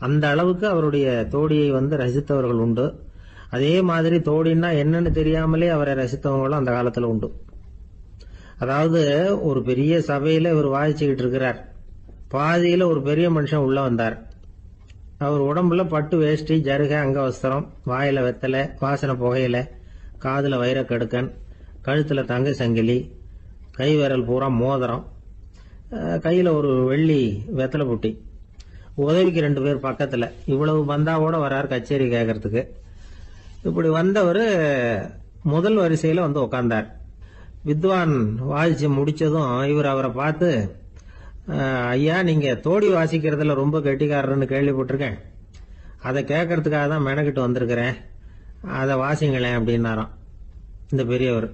அந்த அளவுக்கு அவருடைய தோடியை வந்து ரசித்தவர்கள் உண்டு. அதே மாதிரி தோடின்னா என்னன்னு தெரியாமலே அவரை ரசித்தவங்களும் அந்த காலத்துல உண்டு. அதாவது ஒரு பெரிய சபையில இவர் வாதிச்சுக்கிட்டு இருக்கிறார். பாதியில ஒரு பெரிய மனுஷன் உள்ள வந்தார். அவர் உடம்புல பட்டு வேஷ்டி, ஜருகை, அங்கவஸ்திரம், வாயில வெத்தலை, வாசனை புகையில, காதுல வைரக்கடுக்கன், கழுத்துல தங்க சங்கிலி, கை விரல் பூரா மோதிரம், கையில ஒரு வெள்ளி வெத்தலை புட்டி, உதவிக்கு 2 பேர் பக்கத்துல. இவ்வளவு பந்தாவோட வரார் கச்சேரி கேட்கறதுக்கு. இப்படி வந்தவர் முதல் வரிசையில வந்து உக்காந்தார். வித்வான் வாசிச்சு முடிச்சதும் இவர் அவரை பார்த்து, ஐயா, நீங்க தோடி வாசிக்கிறதுல ரொம்ப கெட்டிக்காரர்னு கேள்விப்பட்டிருக்கேன், அதை கேட்கறதுக்காக தான் மெனக்கிட்டு வந்திருக்கிறேன், அதை வாசிங்களேன் அப்படின்னாராம் இந்த பெரியவர்.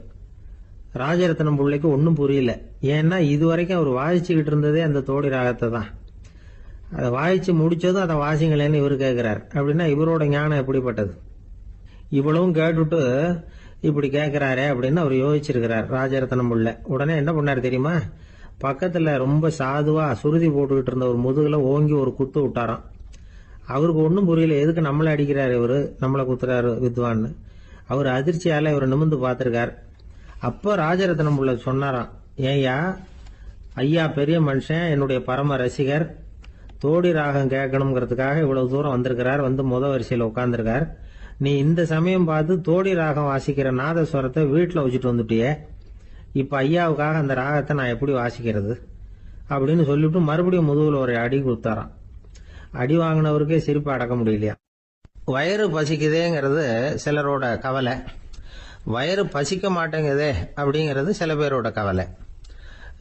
ராஜரத்னம் பிள்ளைக்கு ஒன்றும் புரியல. ஏன்னா இதுவரைக்கும் அவர் வாசிச்சுக்கிட்டு இருந்ததே அந்த தோடி ராகத்தை தான். அதை வாசிச்சு முடிச்சதும் அதை வாசிங்களேன்னு இவர் கேட்கிறார். அப்படின்னா இவரோட ஞானம் எப்படிப்பட்டது? இவ்வளவும் கேட்டுட்டு இப்படி கேட்கிறாரே அப்படின்னு அவர் யோசிச்சிருக்கிறார் ராஜரத்னம் பிள்ளை. உடனே என்ன பண்ணாரு தெரியுமா? பக்கத்துல ரொம்ப சாதுவா சுருதி போட்டுக்கிட்டு இருந்த ஒரு முதுகுல ஓங்கி ஒரு குத்து விட்டாராம். அவருக்கு ஒன்றும் புரியல, எதுக்கு நம்மளை அடிக்கிறாரு இவரு, நம்மளை குத்துறாரு வித்வான்னு. அவர் அதிர்ச்சியால இவர் நிமிர்ந்து பார்த்திருக்கார். அப்ப ராஜரத்னம் பிள்ளை சொன்னாராம், ஏய்யா ஐயா பெரிய மனுஷன், என்னுடைய பரம ரசிகர், தோடி ராகம் கேட்கணுங்கிறதுக்காக இவ்வளவு தூரம் வந்திருக்கிறார், வந்து வரிசையில் உட்கார்ந்துருக்கார். நீ இந்த சமயம் பார்த்து தோடி ராகம் வாசிக்கிற நாதஸ்வரத்தை வீட்டில் வச்சுட்டு வந்துட்டியே, இப்ப ஐயாவுக்காக அந்த ராகத்தை நான் எப்படி வாசிக்கிறது அப்படின்னு சொல்லிவிட்டு மறுபடியும் முதுகுல ஒரு அடி கொடுத்தாராம். அடி வாங்கினவருக்கே சிரிப்பு அடக்க முடியலையா. வயிறு பசிக்குதேங்கிறது சிலரோட கவலை, வயிறு பசிக்க மாட்டேங்குதே அப்படிங்கிறது சில பேரோட கவலை.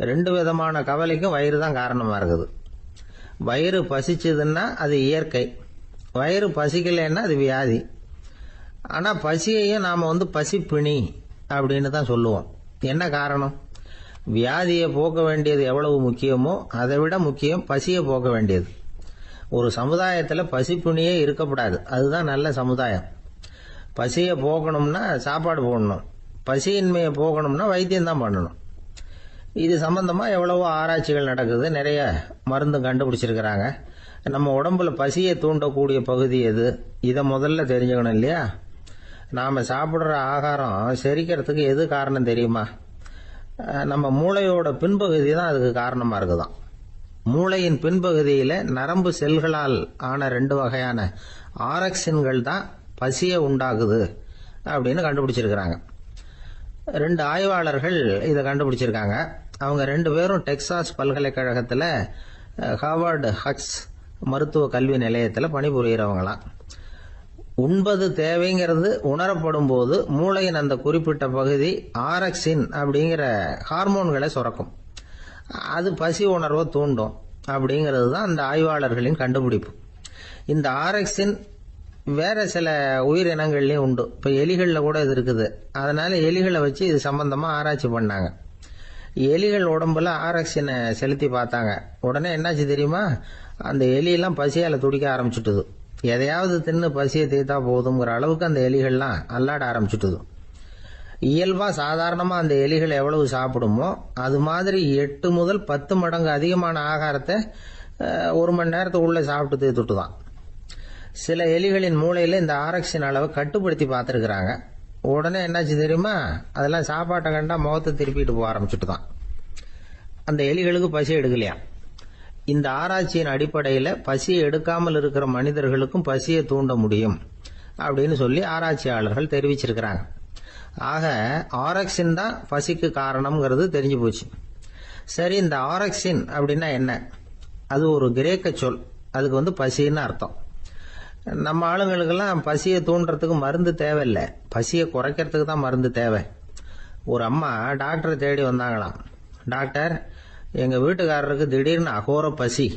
ரெண்டு விதமான கவலைக்கும் வயிறு தான் காரணமா இருக்குது. வயிறு பசிச்சதுன்னா அது இயற்கை, வயிறு பசிக்கலைன்னா அது வியாதி. ஆனா பசியையும் நாம பசிப்பிணி அப்படின்னு தான் சொல்லுவோம். என்ன காரணம்? வியாதியை போக்க வேண்டியது எவ்வளவு முக்கியமோ அதை விட முக்கியம் பசியை போக்க வேண்டியது. ஒரு சமுதாயத்துல பசிப்பிணியே இருக்கக்கூடாது, அதுதான் நல்ல சமுதாயம். பசியை போக்கணும்னா சாப்பாடு போடணும், பசியின்மையை போக்கணும்னா வைத்தியம் தான் பண்ணணும். இது சம்பந்தமா எவ்வளவோ ஆராய்ச்சிகள் நடக்குது, நிறைய மருந்து கண்டுபிடிச்சிருக்கிறாங்க. நம்ம உடம்புல பசியை தூண்டக்கூடிய பகுதி எது, இதை முதல்ல தெரிஞ்சுக்கணும் இல்லையா? நாம சாப்பிடுற ஆகாரம் செரிக்கிறதுக்கு எது காரணம் தெரியுமா? நம்ம மூளையோட பின்பகுதி தான் அதுக்கு காரணமா இருக்குதாம். மூளையின் பின்பகுதியில நரம்பு செல்களால் ஆன 2 வகையான ஆரக்சின்கள் தான் பசியை உண்டாகுது அப்படின்னு கண்டுபிடிச்சிருக்கிறாங்க. 2 ஆய்வாளர்கள் இதை கண்டுபிடிச்சிருக்காங்க. அவங்க 2 பேரும் டெக்சாஸ் பல்கலைக்கழகத்துல ஹார்வர்டு ஹக்ஸ் மருத்துவ கல்வி நிலையத்தில் பணிபுரியறவங்களாம். உண்பது தேவைங்கிறது உணரப்படும் போது மூளையின் அந்த குறிப்பிட்ட பகுதி ஆரக்சின் அப்படிங்கிற ஹார்மோன்களை சுரக்கும். அது பசி உணர்வை தூண்டும் அப்படிங்கிறது தான் அந்த ஆய்வாளர்களின் கண்டுபிடிப்பு. இந்த ஆரக்சின் வேற சில உயிரினங்கள்லயும் உண்டு. இப்ப எலிகள்ல கூட இது இருக்குது. அதனால எலிகளை வச்சு இது சம்பந்தமா ஆராய்ச்சி பண்ணாங்க. எலிகள் உடம்புல ஆரக்சினை செலுத்தி பார்த்தாங்க. உடனே என்னாச்சு தெரியுமா? அந்த எலியெல்லாம் பசியால துடிக்க ஆரம்பிச்சுட்டுது. எதையாவது தின்னு பசியை தீர்த்தா போதுங்கிற அளவுக்கு அந்த எலிகள்லாம் அல்லாட ஆரம்பிச்சுட்டுது. இயல்பா சாதாரணமா அந்த எலிகள் எவ்வளவு சாப்பிடுமோ அது மாதிரி 8 முதல் 10 மடங்கு அதிகமான ஆகாரத்தை 1 மணி நேரத்துக்குள்ள சாப்பிட்டு தீர்த்துட்டுதான். சில எலிகளின் மூளையில இந்த ஆரக்சின் அளவை கட்டுப்படுத்தி பார்த்திருக்கிறாங்க. உடனே என்னாச்சு தெரியுமா? அதெல்லாம் சாப்பாட்டை கண்டா முகத்தை திருப்பிட்டு போக ஆரம்பிச்சுட்டுதான். அந்த எலிகளுக்கு பசி எடுக்கலையா. இந்த ஆராய்ச்சியின் அடிப்படையில பசியை எடுக்காமல் இருக்கிற மனிதர்களுக்கும் பசியை தூண்ட முடியும் அப்படின்னு சொல்லி ஆராய்ச்சியாளர்கள் தெரிவிச்சிருக்கிறாங்க. ஆக ஆரக்சின் தான் பசிக்கு காரணம்ங்கிறது தெரிஞ்சு போச்சு. சரி, இந்த ஆரக்சின் அப்படின்னா என்ன? அது ஒரு கிரேக்க சொல். அதுக்கு பசின்னு அர்த்தம். நம்ம ஆளுங்களுக்கெல்லாம் பசியை தூண்டுறதுக்கு மருந்து தேவையில்லை, பசியை குறைக்கிறதுக்கு தான் மருந்து தேவை. ஒரு அம்மா டாக்டரை தேடி வந்தாங்களாம். டாக்டர், எங்க வீட்டுக்காரருக்கு திடீர்னு அகோர பசி,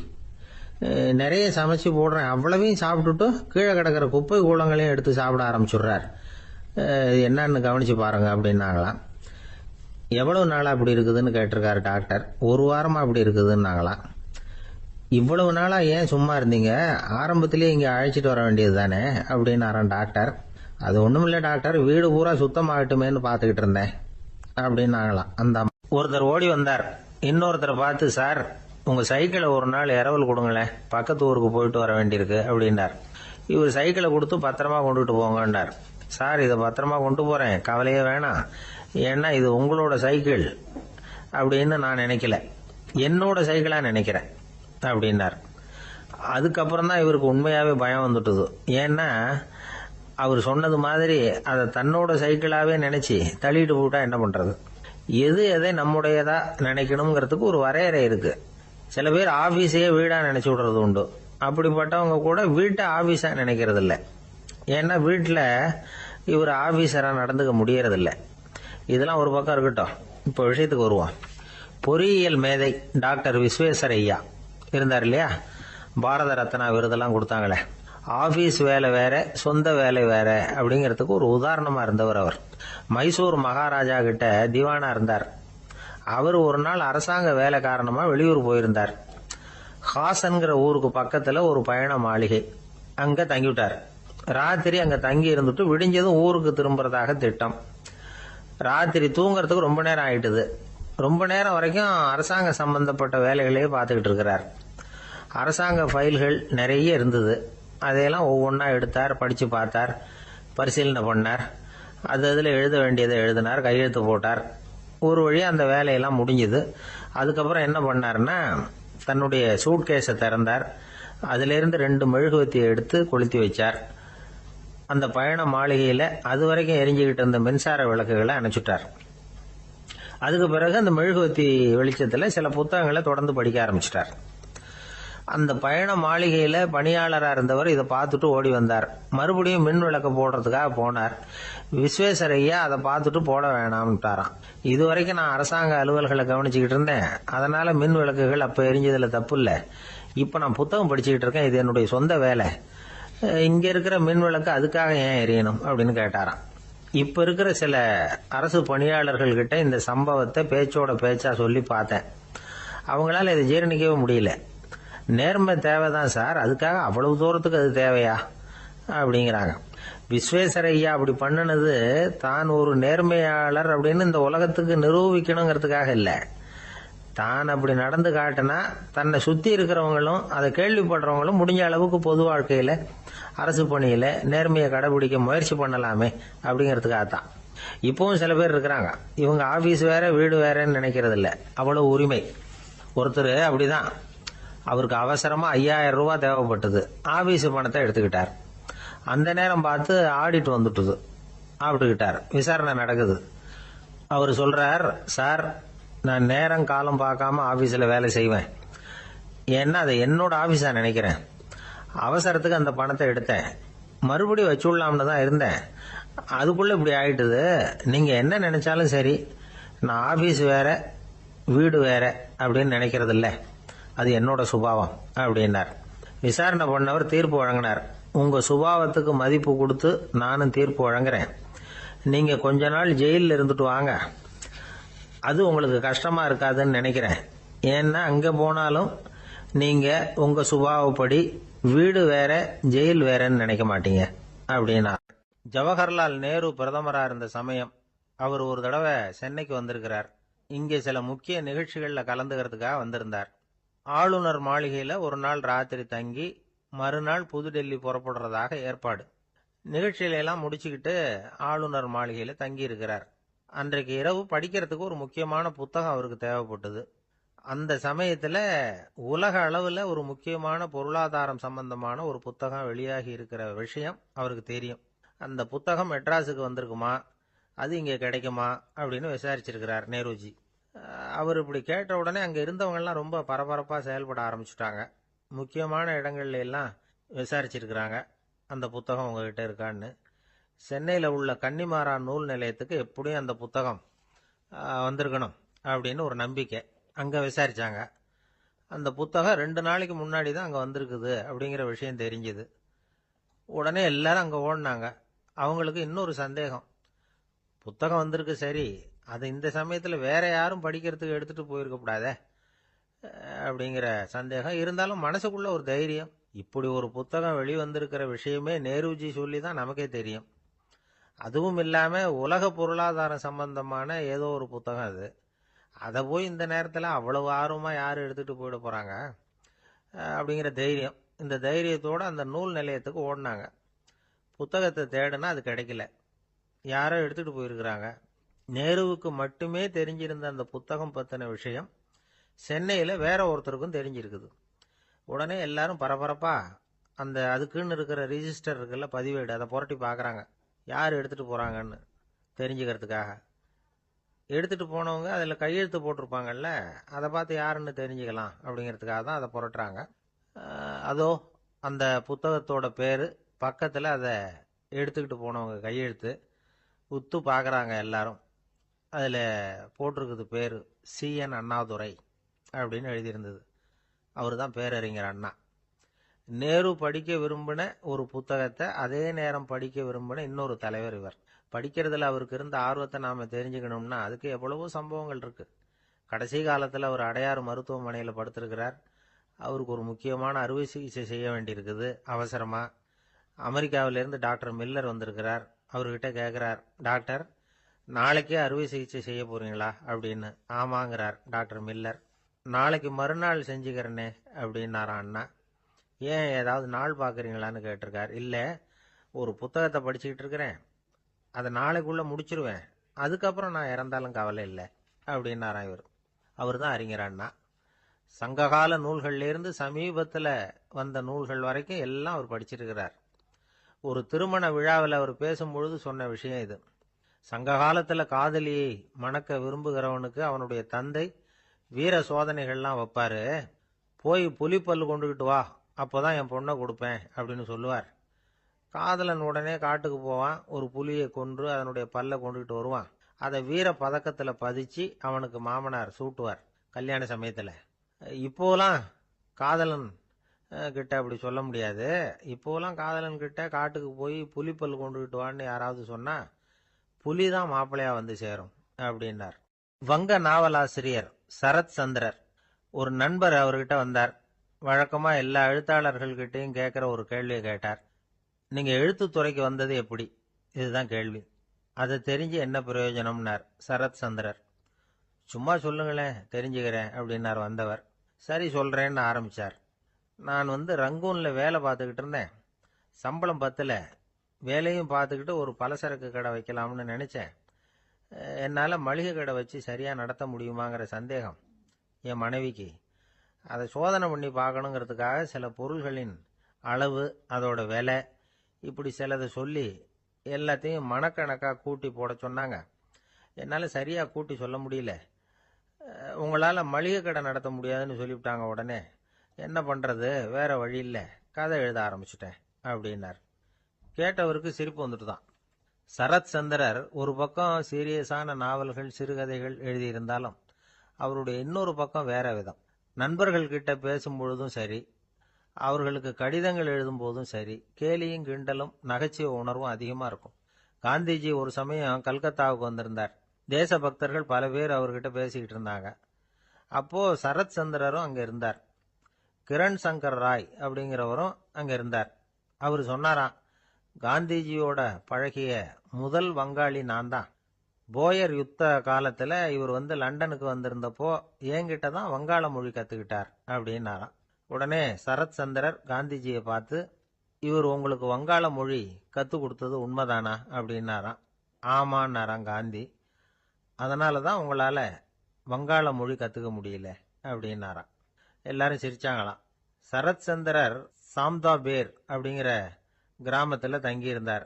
நிறைய சமைச்சு போடுறேன், அவ்வளவையும் சாப்பிட்டுட்டு கீழே கிடக்கிற குப்பை கூலங்களையும் எடுத்து சாப்பிட ஆரம்பிச்சுடுறார், என்னன்னு கவனிச்சு பாருங்க அப்படின்னாங்களாம். எவ்வளவு நாளா அப்படி இருக்குதுன்னு கேட்டிருக்காரு டாக்டர். 1 வாரமா அப்படி இருக்குதுன்னாங்களாம். இவ்வளவு நாளா ஏன் சும்மா இருந்தீங்க? ஆரம்பத்திலேயே இங்க அழைச்சிட்டு வர வேண்டியது தானே அப்படின்னாராம் டாக்டர். அது ஒண்ணும் இல்ல டாக்டர், வீடு பூரா சுத்தமாகட்டுமேன்னு பாத்துக்கிட்டு இருந்தேன் அப்படின்னாங்களாம். அந்த ஒருத்தர் ஓடி வந்தார். இன்னொருத்தரை பார்த்து, சார் உங்க சைக்கிளை ஒரு நாள் இரவல் கொடுங்களேன், பக்கத்து ஊருக்கு போயிட்டு வர வேண்டியிருக்கு அப்படின்னார். இவர் சைக்கிளை கொடுத்து பத்திரமா கொண்டுட்டு போங்கன்னார். சார், இதை பத்திரமா கொண்டு போறேன், கவலையே வேணாம், ஏன்னா இது உங்களோட சைக்கிள் அப்படின்னு நான் நினைக்கல, என்னோட சைக்கிளா நினைக்கிறேன் அப்படின்னார். அதுக்கப்புறம் தான் இவருக்கு உண்மையாவே பயம் வந்துட்டுது. ஏன்னா அவர் சொன்னது மாதிரி அதை தன்னோட சைக்கிளாவே நினைச்சு தள்ளிட்டு போட்டா என்ன பண்றது? எது எதை நம்முடையதா நினைக்கணுங்கிறதுக்கு ஒரு வரையறை இருக்கு. சில பேர் ஆபீஸையே வீடா நினைச்சு விடுறது உண்டு. அப்படிப்பட்டவங்க கூட வீட்டை ஆபீஸா நினைக்கிறது இல்லை. ஏன்னா வீட்டுல இவர் ஆபீசரா நடந்துக்க முடியறதில்ல. இதெல்லாம் ஒரு பக்கம் இருக்கட்டும், இப்ப விஷயத்துக்கு வருவோம். பொறியியல் மேதை டாக்டர் விஸ்வேஸ்வரய்யா இருந்தார் இல்லையா, பாரத ரத்னா விருதெல்லாம் கொடுத்தாங்களே. ஆபீஸ் வேலை வேற, சொந்த வேலை வேற அப்படிங்கிறதுக்கு ஒரு உதாரணமா இருந்தவர் அவர். மைசூர் மகாராஜா கிட்ட திவானா இருந்தார். அவர் ஒரு நாள் அரசாங்க வேலை காரணமா வெளியூர் போயிருந்தார். ஹாசன்கிற ஊருக்கு பக்கத்துல ஒரு பயண மாளிகை, அங்க தங்கிவிட்டார். ராத்திரி அங்க தங்கி இருந்துட்டு விடிஞ்சதும் ஊருக்கு திரும்புறதாக திட்டம். ராத்திரி தூங்குறதுக்கு ரொம்ப நேரம் ஆயிட்டுது. ரொம்ப நேரம் வரைக்கும் அரசாங்க சம்பந்தப்பட்ட வேலைகளையே பார்த்துக்கிட்டு இருக்கிறார். அரசாங்க ஃபைல்கள் நிறைய இருந்தது. அதையெல்லாம் ஒவ்வொன்றா எடுத்தார், படிச்சு பார்த்தார், பரிசீலனை பண்ணார். அதில் எழுத வேண்டியதை எழுதினார், கையெழுத்து போட்டார். ஒரு வழியா அந்த வேலையெல்லாம் முடிஞ்சுது. அதுக்கப்புறம் என்ன பண்ணார்னா, தன்னுடைய சூட்கேஸை திறந்தார். அதிலிருந்து 2 மெழுகுவத்தியை எடுத்து கொளுத்தி வச்சார். அந்த பயண மாளிகையில அது வரைக்கும் எரிஞ்சுக்கிட்டு இருந்த மின்சார விளக்குகளை அணைச்சுட்டார். அதுக்கு பிறகு அந்த மெழுகுவத்தி வெளிச்சத்துல சில புத்தகங்களை தொடர்ந்து படிக்க ஆரம்பிச்சிட்டார். அந்த பயண மாளிகையில பணியாளரா இருந்தவர் இதை பார்த்துட்டு ஓடி வந்தார். மறுபடியும் மின் விளக்கு போடுறதுக்காக போனார். விஸ்வேஸ்வரையா அதை பார்த்துட்டு போட வேணாம்ட்டாராம். இதுவரைக்கும் நான் அரசாங்க அலுவல்களை கவனிச்சுக்கிட்டு இருந்தேன், அதனால மின் விளக்குகள் அப்ப எரிஞ்சதுல தப்பு இல்ல. இப்ப நான் புத்தகம் படிச்சுக்கிட்டு இருக்கேன், இது என்னுடைய சொந்த வேலை. இங்க இருக்கிற மின் விளக்கு அதுக்காக ஏன் எரியணும் அப்படின்னு கேட்டாராம். இப்ப இருக்கிற சில அரசு பணியாளர்கள் கிட்ட இந்த சம்பவத்தை பேச்சோட பேச்சா சொல்லி பார்த்தேன். அவங்களால இதை ஜீரணிக்கவே முடியல. நேர்மை தேவைதான் சார், அதுக்காக அவ்வளவு தூரத்துக்கு அது தேவையா அப்படிங்கிறாங்க. விஸ்வேஸ்வரையா அப்படி பண்ணினது தான் ஒரு நேர்மையாளர் அப்படின்னு இந்த உலகத்துக்கு நிரூபிக்கணுங்கிறதுக்காக இல்லை. தான் அப்படி நடந்து காட்டினா தன்னை சுத்தி இருக்கிறவங்களும் அதை கேள்விப்படுறவங்களும் முடிஞ்ச அளவுக்கு பொது வாழ்க்கையில அரசு பணியில நேர்மையை கடைபிடிக்க முயற்சி பண்ணலாமே அப்படிங்கிறதுக்காகத்தான். இப்பவும் சில பேர் இருக்கிறாங்க, இவங்க ஆபீஸ் வேற வீடு வேறன்னு நினைக்கிறது இல்ல, அவ்வளவு உரிமை. ஒருத்தர் அப்படிதான், அவருக்கு அவசரமா 5000 ரூபாய் தேவைப்பட்டது. ஆபீஸ் பணத்தை எடுத்துக்கிட்டார். அந்த நேரம் பார்த்து ஆடிட் வந்துட்டுது. ஆப்பிட்டுக்கிட்டார். விசாரணை நடக்குது. அவர் சொல்றார், சார் நான் நேரம் காலம் பார்க்காம ஆபீஸ்ல வேலை செய்வேன், ஏன்னா அதை என்னோட ஆபீஸா நினைக்கிறேன். அவசரத்துக்கு அந்த பணத்தை எடுத்தேன், மறுபடியும் வச்சுடலாம்னு தான் இருந்தேன், அதுக்குள்ள இப்படி ஆயிட்டுது. நீங்க என்ன நினைச்சாலும் சரி, நான் ஆபீஸ் வேற வீடு வேற அப்படின்னு நினைக்கிறது இல்ல, அது என்னோட சுபாவம் அப்படின்னார். விசாரணை பண்ணவர் தீர்ப்பு வழங்கினார். உங்க சுபாவத்துக்கு மதிப்பு கொடுத்து நானும் தீர்ப்பு வழங்குறேன். நீங்க கொஞ்ச நாள் ஜெயிலில் இருந்துட்டு வாங்க, அது உங்களுக்கு கஷ்டமா இருக்காதுன்னு நினைக்கிறேன். ஏன்னா அங்க போனாலும் நீங்க உங்க சுபாவப்படி வீடு வேற ஜெயில் வேறன்னு நினைக்க மாட்டீங்க அப்படின்னா. ஜவஹர்லால் நேரு பிரதமரா இருந்த சமயம் அவர் ஒரு தடவை சென்னைக்கு வந்திருக்கிறார். இங்கே சில முக்கிய நிகழ்ச்சிகள்ல கலந்துக்கிறதுக்காக வந்திருந்தார். ஆளுநர் மாளிகையில ஒரு நாள் ராத்திரி தங்கி மறுநாள் புதுடெல்லி புறப்படுறதாக ஏற்பாடு. நிகழ்ச்சியில எல்லாம் முடிச்சுக்கிட்டு ஆளுநர் மாளிகையில தங்கி இருக்கிறார். அன்றைக்கு இரவு படிக்கிறதுக்கு ஒரு முக்கியமான புத்தகம் அவருக்கு தேவைப்பட்டது. அந்த சமயத்துல உலக அளவுல ஒரு முக்கியமான பொருளாதாரம் சம்பந்தமான ஒரு புத்தகம் வெளியாகி இருக்கிற விஷயம் அவருக்கு தெரியும். அந்த புத்தகம் மெட்ராஸுக்கு வந்திருக்குமா, அது இங்க கிடைக்குமா அப்படின்னு விசாரிச்சிருக்கிறார் நேருஜி. அவர் இப்படி கேட்ட உடனே அங்க இருந்தவங்க எல்லாம் ரொம்ப பரபரப்பா செயல்பட ஆரம்பிச்சுட்டாங்க. முக்கியமான இடங்கள்ல எல்லாம் விசாரிச்சிருக்கிறாங்க, அந்த புத்தகம் உங்ககிட்ட இருக்கான்னு. சென்னையில உள்ள கன்னிமாரா நூல் நிலையத்துக்கு எப்படியும் அந்த புத்தகம் வந்திருக்கணும் அப்படின்னு ஒரு நம்பிக்கை. அங்க விசாரிச்சாங்க. அந்த புத்தகம் 2 நாளைக்கு முன்னாடி தான் அங்க வந்திருக்குது அப்படிங்கிற விஷயம் தெரிஞ்சது. உடனே எல்லாரும் அங்க ஓடினாங்க. அவங்களுக்கு இன்னொரு சந்தேகம், புத்தகம் வந்திருக்கு சரி, அது இந்த சமயத்துல வேற யாரும் படிக்கிறதுக்கு எடுத்துட்டு போயிருக்க கூடாதே அப்படிங்கிற சந்தேகம் இருந்தாலும் மனசுக்குள்ள ஒரு தைரியம். இப்படி ஒரு புத்தகம் வெளிவந்திருக்கிற விஷயமே நேருஜி சொல்லி தான் நமக்கே தெரியும். அதுவும் இல்லாம உலக பொருளாதாரம் சம்பந்தமான ஏதோ ஒரு புத்தகம் அது. அதை போய் இந்த நேரத்துல அவ்வளவு ஆர்வமா யாரு எடுத்துட்டு போயிட போறாங்க அப்படிங்கிற தைரியம். இந்த தைரியத்தோட அந்த நூல் நிலையத்துக்கு ஓடினாங்க. புத்தகத்தை தேடுனா அது கிடைக்கல, யாரோ எடுத்துட்டு போயிருக்கிறாங்க. நேருவுக்கு மட்டுமே தெரிஞ்சிருந்த அந்த புத்தகம் பத்தின விஷயம் சென்னையில வேற ஒருத்தருக்கும் தெரிஞ்சிருக்குது. உடனே எல்லாரும் பரபரப்பா அந்த அதுக்குன்னு இருக்கிற ரிஜிஸ்டர் இருக்குல்ல, பதிவேடு, அதை புரட்டி பாக்குறாங்க, யார் எடுத்துட்டு போறாங்கன்னு தெரிஞ்சுக்கிறதுக்காக. எடுத்துட்டு போனவங்க அதுல கையெழுத்து போட்டிருப்பாங்கல்ல, அதை பார்த்து யாருன்னு தெரிஞ்சுக்கலாம் அப்படிங்கிறதுக்காக தான் அதை புரட்டுறாங்க. அதோ அந்த புத்தகத்தோட பேரு பக்கத்துல அதை எடுத்துக்கிட்டு போனவங்க கையெழுத்து. உத்து பாக்குறாங்க எல்லாரும். அதுல போட்டிருக்குது பேரு CN அண்ணாதுரை அப்படின்னு எழுதியிருந்தது. அவரு தான் பேரறிஞர் அண்ணா. நேரு படிக்க விரும்பின ஒரு புத்தகத்தை அதே நேரம் படிக்க விரும்பின இன்னொரு தலைவர் இவர். படிக்கிறதுல அவருக்கு இருந்த ஆர்வத்தை நாம தெரிஞ்சுக்கணும்னா அதுக்கு எவ்வளவோ சம்பவங்கள் இருக்கு. கடைசி காலத்துல அவர் அடையாறு மருத்துவமனையில படுத்திருக்கிறார். அவருக்கு ஒரு முக்கியமான அறுவை சிகிச்சை செய்ய வேண்டியிருக்குது அவசரமா. அமெரிக்காவிலிருந்து டாக்டர் மில்லர் வந்திருக்கிறார். அவர்கிட்ட கேட்கிறார், டாக்டர் நாளைக்கே அறுவை சிகிச்சை செய்ய போறீங்களா அப்படின்னு. ஆமாங்கிறார் டாக்டர் மில்லர். நாளைக்கு மறுநாள் செஞ்சுக்கிறனே அப்படின்னாராம் அண்ணா. ஏன் ஏதாவது நாள் பாக்குறீங்களான்னு கேட்டிருக்கார். இல்ல, ஒரு புத்தகத்தை படிச்சுக்கிட்டு இருக்கிறேன், அதை நாளைக்குள்ள முடிச்சிருவேன், அதுக்கப்புறம் நான் இறந்தாலும் கவலை இல்லை அப்படின்னாராம் இவர். அவர் தான் அறிஞர் அண்ணா. சங்ககால நூல்கள்ல இருந்து சமீபத்துல வந்த நூல்கள் வரைக்கும் எல்லாம் அவர் படிச்சிருக்கிறார். ஒரு திருமண விழாவில் அவர் பேசும்பொழுது சொன்ன விஷயம் இது. சங்க காலத்துல காதலியை மணக்க விரும்புகிறவனுக்கு அவனுடைய தந்தை வீர சோதனைகள்லாம் வைப்பாரு. போய் புலிப்பல்லு கொண்டுகிட்டு வா, அப்போதான் என் பொண்ணை கொடுப்பேன் அப்படின்னு சொல்லுவார். காதலன் உடனே காட்டுக்கு போவான், ஒரு புலியை கொன்று அதனுடைய பல்ல கொண்டுகிட்டு வருவான். அதை வீர பதக்கத்துல பதிச்சு அவனுக்கு மாமனார் சூட்டுவார் கல்யாண சமயத்துல. இப்போலாம் காதலன் கிட்ட அப்படி சொல்ல முடியாது. இப்போலாம் காதலன் கிட்ட காட்டுக்கு போய் புலிப்பல் கொண்டுகிட்டு வான்னு யாராவது சொன்னா புலிதான் மாப்பிள்ளையா வந்து சேரும் அப்படின்னார். வங்க நாவலாசிரியர் சரத் சந்திரர் ஒரு நண்பர் அவர்கிட்ட வந்தார். வழக்கமா எல்லா எழுத்தாளர்கள்கிட்டையும் கேட்கிற ஒரு கேள்வியை கேட்டார். நீங்க எழுத்துத்துறைக்கு வந்தது எப்படி? இதுதான் கேள்வி. அதை தெரிஞ்சு என்ன பிரயோஜனம்னார் சரத் சந்திரர். சும்மா சொல்லுங்களேன், தெரிஞ்சுக்கிறேன் அப்படின்னார் வந்தவர். சரி சொல்றேன்னு ஆரம்பிச்சார். நான் ரங்கூன்ல வேலை பார்த்துக்கிட்டு இருந்தேன். சம்பளம் பத்தல. வேலையும் பார்த்துக்கிட்டு ஒரு பலசரக்கு கடை வைக்கலாம்னு நினைச்சேன். என்னால் மளிகை கடை வச்சு சரியாக நடத்த முடியுமாங்கிற சந்தேகம் என் மனைவிக்கு. அதை சோதனை பண்ணி பார்க்கணுங்கிறதுக்காக சில பொருள்களின் அளவு, அதோட விலை, இப்படி சிலதை சொல்லி எல்லாத்தையும் மனக்கணக்காக கூட்டி போட சொன்னாங்க. என்னால் சரியாக கூட்டி சொல்ல முடியல. உங்களால் மளிகை கடை நடத்த முடியாதுன்னு சொல்லிவிட்டாங்க. உடனே என்ன பண்ணுறது, வேற வழி இல்லை, கதை எழுத ஆரம்பிச்சிட்டேன் அப்படின்னார். கேட்டவருக்கு சிரிப்பு வந்துட்டு தான். சரத் சந்திரர் ஒரு பக்கம் சீரியஸான நாவல்கள், சிறுகதைகள் எழுதியிருந்தாலும் அவருடைய இன்னொரு பக்கம் வேற விதம். நண்பர்கள் கிட்ட பேசும்பொழுதும் சரி, அவர்களுக்கு கடிதங்கள் எழுதும் போதும் சரி, கேலியும் கிண்டலும் நகைச்சுவை உணர்வும் அதிகமாக இருக்கும். காந்திஜி ஒரு சமயம் கல்கத்தாவுக்கு வந்திருந்தார். தேசபக்தர்கள் பல பேர் அவர்கிட்ட பேசிக்கிட்டு இருந்தாங்க. அப்போ சரத் சந்திரரும் அங்க இருந்தார். கிரண் சங்கர் ராய் அப்படிங்கிறவரும் அங்க இருந்தார். அவர் சொன்னாராம், காந்திஜியோட பழகிய முதல் வங்காளி நான் தான். போயர் யுத்த காலத்துல இவர் லண்டனுக்கு வந்திருந்தப்போ என்கிட்ட தான் வங்காள மொழி கத்துக்கிட்டார் அப்படின்னாராம். உடனே சரத் சந்திரர் காந்திஜியை பார்த்து, இவர் உங்களுக்கு வங்காள மொழி கத்து கொடுத்தது உண்மைதானா அப்படின்னாராம். ஆமான்னாராம் காந்தி. அதனாலதான் உங்களால வங்காள மொழி கத்துக்க முடியல அப்படின்னாராம். எல்லாரும் சிரிச்சாங்களாம். சரத் சந்திரர் சாம்தாபேர் அப்படிங்கிற கிராமத்துல தங்கி இருந்தார்.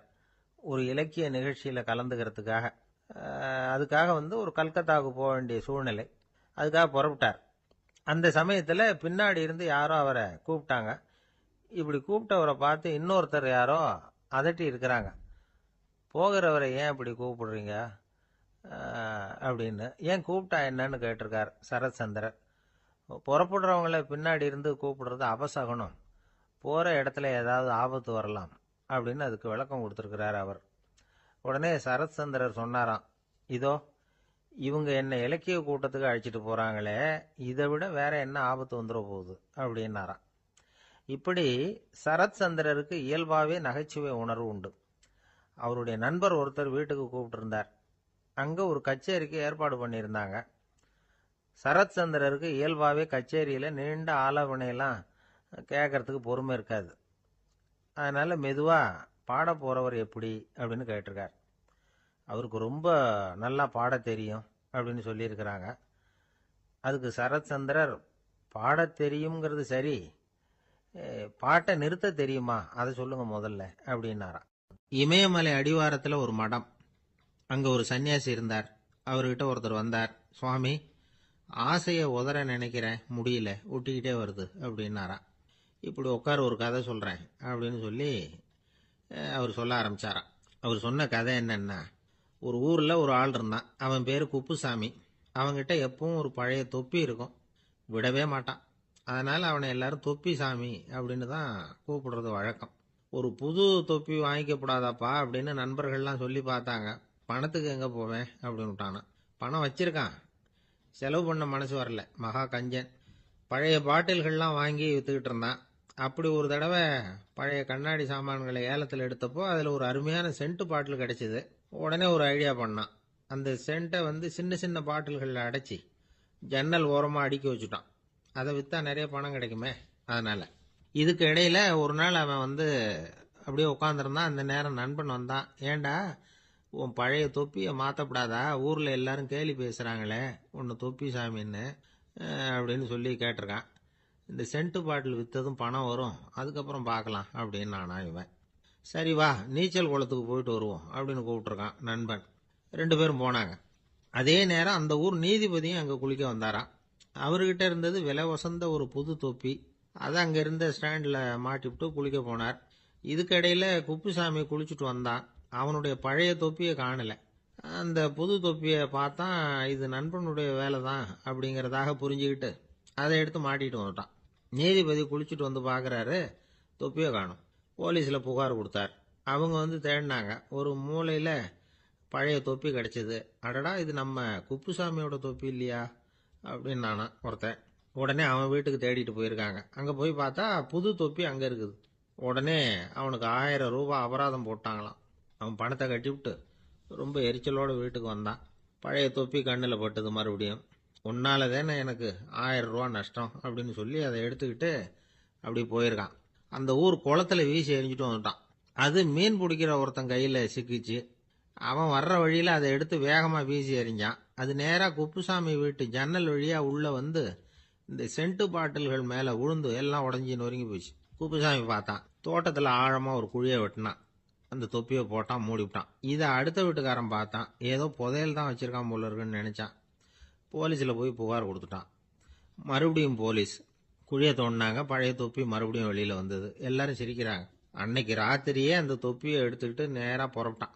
ஒரு இலக்கிய நிகழ்ச்சியில கலந்துக்கிறதுக்காக. அதுக்காக ஒரு கல்கத்தாவுக்கு போக வேண்டிய சூழ்நிலை. அதுக்காக புறப்பட்டார். அந்த சமயத்துல பின்னாடி இருந்து யாரோ அவரை கூப்பிட்டாங்க. இப்படி கூப்பிட்டவரை பார்த்து இன்னொருத்தர் யாரோ அதட்டி இருக்கிறாங்க. போகிறவரை ஏன் இப்படி கூப்பிடுறீங்க அப்படின்னு. ஏன் கூப்பிட்டா என்னன்னு கேட்டிருக்கார் சரத் சந்திரர். புறப்படுறவங்கள பின்னாடி இருந்து கூப்பிடுறது அபசகனம், போற இடத்துல ஏதாவது ஆபத்து வரலாம் அப்படின்னு அதுக்கு விளக்கம் கொடுத்திருக்கிறார் அவர். உடனே சரத் சந்திரர் சொன்னாராம், இதோ இவங்க என்ன இலக்கிய கூட்டத்துக்கு அழைச்சிட்டு போறாங்களே, இதை விட வேற என்ன ஆபத்து வந்துட போகுது அப்படின்னாராம். இப்படி சரத் சந்திரருக்கு இயல்பாவே நகைச்சுவை உணர்வு உண்டு. அவருடைய நண்பர் ஒருத்தர் வீட்டுக்கு கூப்பிட்டு இருந்தார். அங்க ஒரு கச்சேரிக்கு ஏற்பாடு பண்ணியிருந்தாங்க. சரத் சந்திரருக்கு இயல்பாவே கச்சேரியில நீண்ட ஆலோசனையெல்லாம் கேட்கறதுக்கு பொறுமை இருக்காது. அதனால மெதுவா பாட போறவர் எப்படி அப்படின்னு கேட்டிருக்கார். அவருக்கு ரொம்ப நல்லா பாட தெரியும் அப்படின்னு சொல்லியிருக்கிறாங்க. அதுக்கு சரத் சந்திரர், பாட தெரியுங்கிறது சரி, பாட்டை நிறுத்த தெரியுமா அதை சொல்லுங்க முதல்ல அப்படின்னாராம். இமயமலை அடிவாரத்துல ஒரு மடம். அங்க ஒரு சன்னியாசி இருந்தார். அவர்கிட்ட ஒருத்தர் வந்தார். சுவாமி, ஆசைய உதற நினைக்கிறேன், முடியல, ஒட்டிக்கிட்டே வருது அப்படின்னாராம். இப்படி உட்கார, ஒரு கதை சொல்றேன் அப்படின்னு சொல்லி அவர் சொல்ல ஆரம்பிச்சாராம். அவர் சொன்ன கதை என்னன்னா, ஒரு ஊர்ல ஒரு ஆள் இருந்தான். அவன் பேரு குப்புசாமி. அவன்கிட்ட எப்பவும் ஒரு பழைய தொப்பி இருக்கும், விடவே மாட்டான். அதனால அவனை எல்லாரும் தொப்பி சாமி அப்படின்னு தான் கூப்பிடுறது வழக்கம். ஒரு புது தொப்பி வாங்கிக்கப்படாதாப்பா அப்படின்னு நண்பர்கள்லாம் சொல்லி பார்த்தாங்க. பணத்துக்கு எங்க போவேன் அப்படின்னு விட்டானா. பணம் வச்சிருக்கான், செலவு பண்ண மனசு வரல, மகா கஞ்சன். பழைய பாட்டில்கள்லாம் வாங்கி வித்துக்கிட்டு இருந்தான். அப்படி ஒரு தடவை பழைய கண்ணாடி சாமான்களை ஏலத்தில் எடுத்தப்போ அதில் ஒரு அருமையான சென்ட் பாட்டில் கிடைச்சிது. உடனே ஒரு ஐடியா பண்ணான். அந்த சென்ட்டை சின்ன சின்ன பாட்டில்களில் அடைச்சி ஜன்னல் ஓரமாக அடுக்கி வச்சுட்டான். அதை விற்றா நிறைய பணம் கிடைக்குமே, அதனால. இதுக்கு இடையில ஒரு நாள் அவன் அப்படியே உட்காந்துருந்தான். அந்த நேரம் நண்பன் வந்தான். ஏண்டா, உன் பழைய தொப்பியை மாற்றப்படாதா, ஊரில் எல்லாரும் கேலி பேசுகிறாங்களே உன்னை தொப்பி சாமின்னு அப்படின்னு சொல்லி கேட்டிருக்கான். இந்த சென்ட் பாட்டில் விற்றதும் பணம் வரும், அதுக்கப்புறம் பார்க்கலாம் அப்படின்னு நானா இவன். சரி வா, நீச்சல் குளத்துக்கு போயிட்டு வருவோம் அப்படின்னு கூப்பிட்டுருக்கான் நண்பன். 2 பேரும் போனாங்க. அதே நேரம் அந்த ஊர் நீதிபதியும் அங்க குளிக்க வந்தாராம். அவர்கிட்ட இருந்தது விலை வசந்த ஒரு புது தொப்பி. அதை அங்க இருந்த ஸ்டாண்ட்ல மாட்டிவிட்டு குளிக்க போனார். இதுக்கிடையில குப்புசாமி குளிச்சுட்டு வந்தான். அவனுடைய பழைய தொப்பியை காணல. அந்த புது தொப்பியை பார்த்தா இது நண்பனுடைய வேலை தான் அப்படிங்கறதாக புரிஞ்சுக்கிட்டு அதை எடுத்து மாட்டிட்டு வந்துட்டான். நீதிபதி குளிச்சுட்டு வந்து பாக்குறாரு, தொப்பியை காணும். போலீஸ்ல புகார் கொடுத்தார். அவங்க வந்து தேடினாங்க. ஒரு மூலையில பழைய தொப்பி கிடைச்சது. அடடா, இது நம்ம குப்புசாமியோட தொப்பி இல்லையா அப்படின்னு நானா ஒருத்தன். உடனே அவன் வீட்டுக்கு தேடிட்டு போயிருக்காங்க. அங்க போய் பார்த்தா புது தொப்பி அங்க இருக்குது. உடனே அவனுக்கு 1000 ரூபாய் அபராதம் போட்டாங்களாம். அவன் பணத்தை கட்டிவிட்டு ரொம்ப எரிச்சலோட வீட்டுக்கு வந்தான். பழைய தொப்பி கண்ணில் பட்டது. மறுபடியும் உன்னால தானே எனக்கு 1000 ரூபா நஷ்டம் அப்படின்னு சொல்லி அதை எடுத்துக்கிட்டு அப்படி போயிருக்கான். அந்த ஊர் குளத்துல வீசி எரிஞ்சிட்டு வந்துட்டான். அது மீன் பிடிக்கிற ஒருத்தன் கையில சிக்கிச்சு. அவன் வர்ற வழியில அதை எடுத்து வேகமா வீசி எறிஞ்சான். அது நேரா குப்புசாமி வீட்டு ஜன்னல் வழியா உள்ள வந்து இந்த சென்ட்டு பாட்டில்கள் மேல உழுந்து எல்லாம் உடஞ்சி நொறுங்கி போச்சு. குப்புசாமி பார்த்தான். தோட்டத்துல ஆழமா ஒரு குழியை வெட்டினான். அந்த தொப்பியை போட்டான், மூடிவிட்டான். இதை அடுத்த வீட்டுக்காரன் பார்த்தான். ஏதோ புதையல் தான் வச்சிருக்கான் போல இருக்குன்னு நினைச்சான். போலீஸ்ல போய் புகார் கொடுத்துட்டான். மறுபடியும் போலீஸ் குழியை தோண்டினாங்க. பழைய தொப்பி மறுபடியும் வெளியில வந்தது. எல்லாரும் சிரிக்கிறாங்க. அன்னைக்கு ராத்திரியே அந்த தொப்பியை எடுத்துக்கிட்டு நேரா புறப்பட்டான்.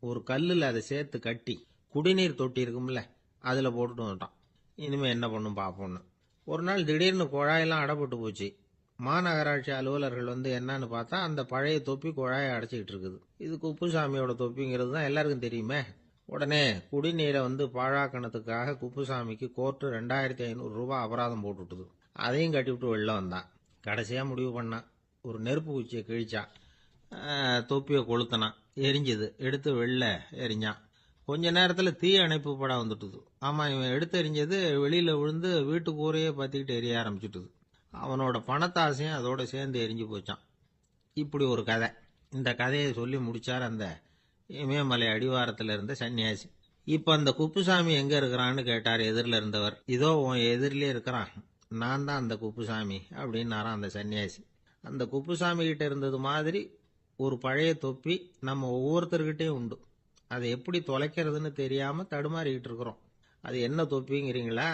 ஒரு கல்லுல அதை சேர்த்து கட்டி குடிநீர் தொட்டி இருக்கும்ல, அதுல போட்டுட்டு வந்துட்டான். இனிமே என்ன பண்ணும் பாப்போம்னு. ஒரு நாள் திடீர்னு குழாயெல்லாம் அடைப்பட்டு போச்சு. மாநகராட்சி அலுவலர்கள் வந்து என்னன்னு பார்த்தா அந்த பழைய தொப்பி குழாயை அடைச்சிக்கிட்டு இருக்குது. இது குப்புசாமியோட தொப்பிங்கிறது தான் எல்லாருக்கும் தெரியுமே. உடனே குடிநீரை வந்து பாழாக்கணத்துக்காக குப்புசாமிக்கு கோர்ட்டு 2500 ரூபாய் அபராதம் போட்டுவிட்டது. அதையும் கட்டிவிட்டு வெளில வந்தான். கடைசியா முடிவு பண்ணான். ஒரு நெருப்பு குச்சியை கிழிச்சான். தொப்பியை கொளுத்தினான். எரிஞ்சது. எடுத்து வெளில எரிஞ்சான். கொஞ்ச நேரத்துல தீ அணைப்பு படம் வந்துட்டுது. ஆமா, இவன் எடுத்து எரிஞ்சது வெளியில விழுந்து வீட்டு கூரையே பத்திக்கிட்டு எரிய ஆரம்பிச்சுட்டுது. அவனோட பணத்தாசையும் அதோட சேர்ந்து எரிஞ்சு போச்சான். இப்படி ஒரு கதை. இந்த கதையை சொல்லி முடிச்சார் அந்த இமயமலை அடிவாரத்துல இருந்த சன்னியாசி. இப்ப அந்த குப்புசாமி எங்க இருக்கிறான்னு கேட்டார் எதிரில இருந்தவர். இதோ உன் எதிரிலே இருக்கிறான், நான் தான் அந்த குப்புசாமி அப்படின்னாராம் அந்த சன்னியாசி. அந்த குப்புசாமி கிட்ட இருந்தது மாதிரி ஒரு பழைய தொப்பி நம்ம ஒவ்வொருத்தர்கிட்டையும் உண்டு. அதை எப்படி தொலைக்கிறதுன்னு தெரியாம தடுமாறிக்கிட்டு இருக்கிறோம். அது என்ன தொப்பிங்கிறீங்களா?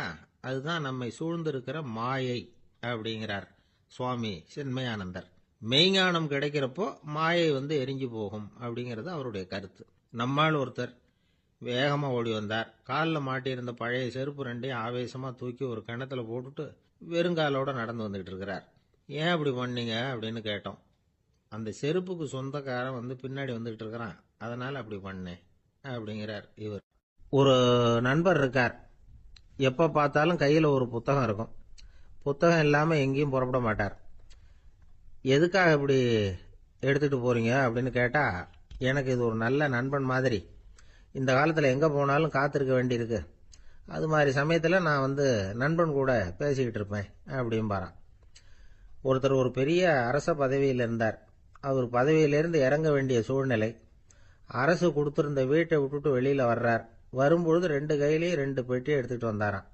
அதுதான் நம்மை சூழ்ந்திருக்கிற மாயை அப்படிங்கிறார் சுவாமி சின்மயானந்தர். மெய்ஞானம் கிடைக்கிறப்போ மாயை வந்து எரிஞ்சு போகும் அப்படிங்கிறது அவருடைய கருத்து. நம்மால் ஒருத்தர் வேகமா ஓடி வந்தார். காலில் மாட்டியிருந்த பழைய செருப்பு 2ஐயும் ஆவேசமா தூக்கி ஒரு கிணத்துல போட்டுட்டு வெறுங்காலோட நடந்து வந்துகிட்டு இருக்கிறார். ஏன் அப்படி பண்ணீங்க அப்படின்னு கேட்டோம். அந்த செருப்புக்கு சொந்தக்காரன் வந்து பின்னாடி வந்துகிட்டு இருக்கிறான், அதனால அப்படி பண்ணேன் அப்படிங்கிறார் இவர். ஒரு நண்பர் இருக்கார். எப்ப பார்த்தாலும் கையில ஒரு புத்தகம் இருக்கும். புத்தகம் இல்லாம எங்கேயும் புறப்பட மாட்டார். எதுக்காக இப்படி எடுத்துட்டு போறீங்க அப்படின்னு கேட்டா, எனக்கு இது ஒரு நல்ல நண்பன் மாதிரி. இந்த காலத்துல எங்க போனாலும் காத்திருக்க வேண்டியிருக்கு. அது மாதிரி சமயத்துல நான் வந்து நண்பன் கூட பேசிக்கிட்டு இருப்பேன் அப்படிம்பாரான். ஒருத்தர் ஒரு பெரிய அரச பதவியில் இருந்தார். அவர் பதவியிலிருந்து இறங்க வேண்டிய சூழ்நிலை. அரசு கொடுத்திருந்த வீட்டை விட்டுட்டு வெளியில வர்றார். வரும்பொழுது 2 கையிலையும் 2 பெட்டியை எடுத்துட்டு வந்தாராம்.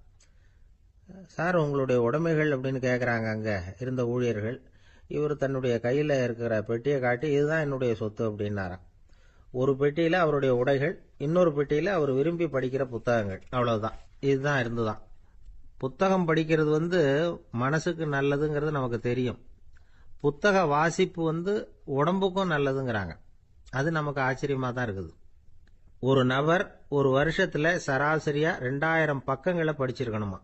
சார், உங்களுடைய உடைமைகள் அப்படின்னு கேட்கறாங்க அங்க இருந்த ஊழியர்கள். இவர் தன்னுடைய கையில இருக்கிற பெட்டியை காட்டி, இதுதான் என்னுடைய சொத்து அப்படின்னாராம். ஒரு பெட்டியில அவருடைய உடைகள், இன்னொரு பெட்டியில அவர் விரும்பி படிக்கிற புத்தகங்கள். அவ்வளவுதான். இதுதான் இருந்துதான். புத்தகம் படிக்கிறது வந்து மனசுக்கு நல்லதுங்கிறது நமக்கு தெரியும். புத்தக வாசிப்பு வந்து உடம்புக்கும் நல்லதுங்கிறாங்க. அது நமக்கு ஆச்சரியமா தான் இருக்குது. ஒரு நபர் ஒரு வருஷத்துல சராசரியா 2000 பக்கங்களை படிச்சிருக்கணுமா,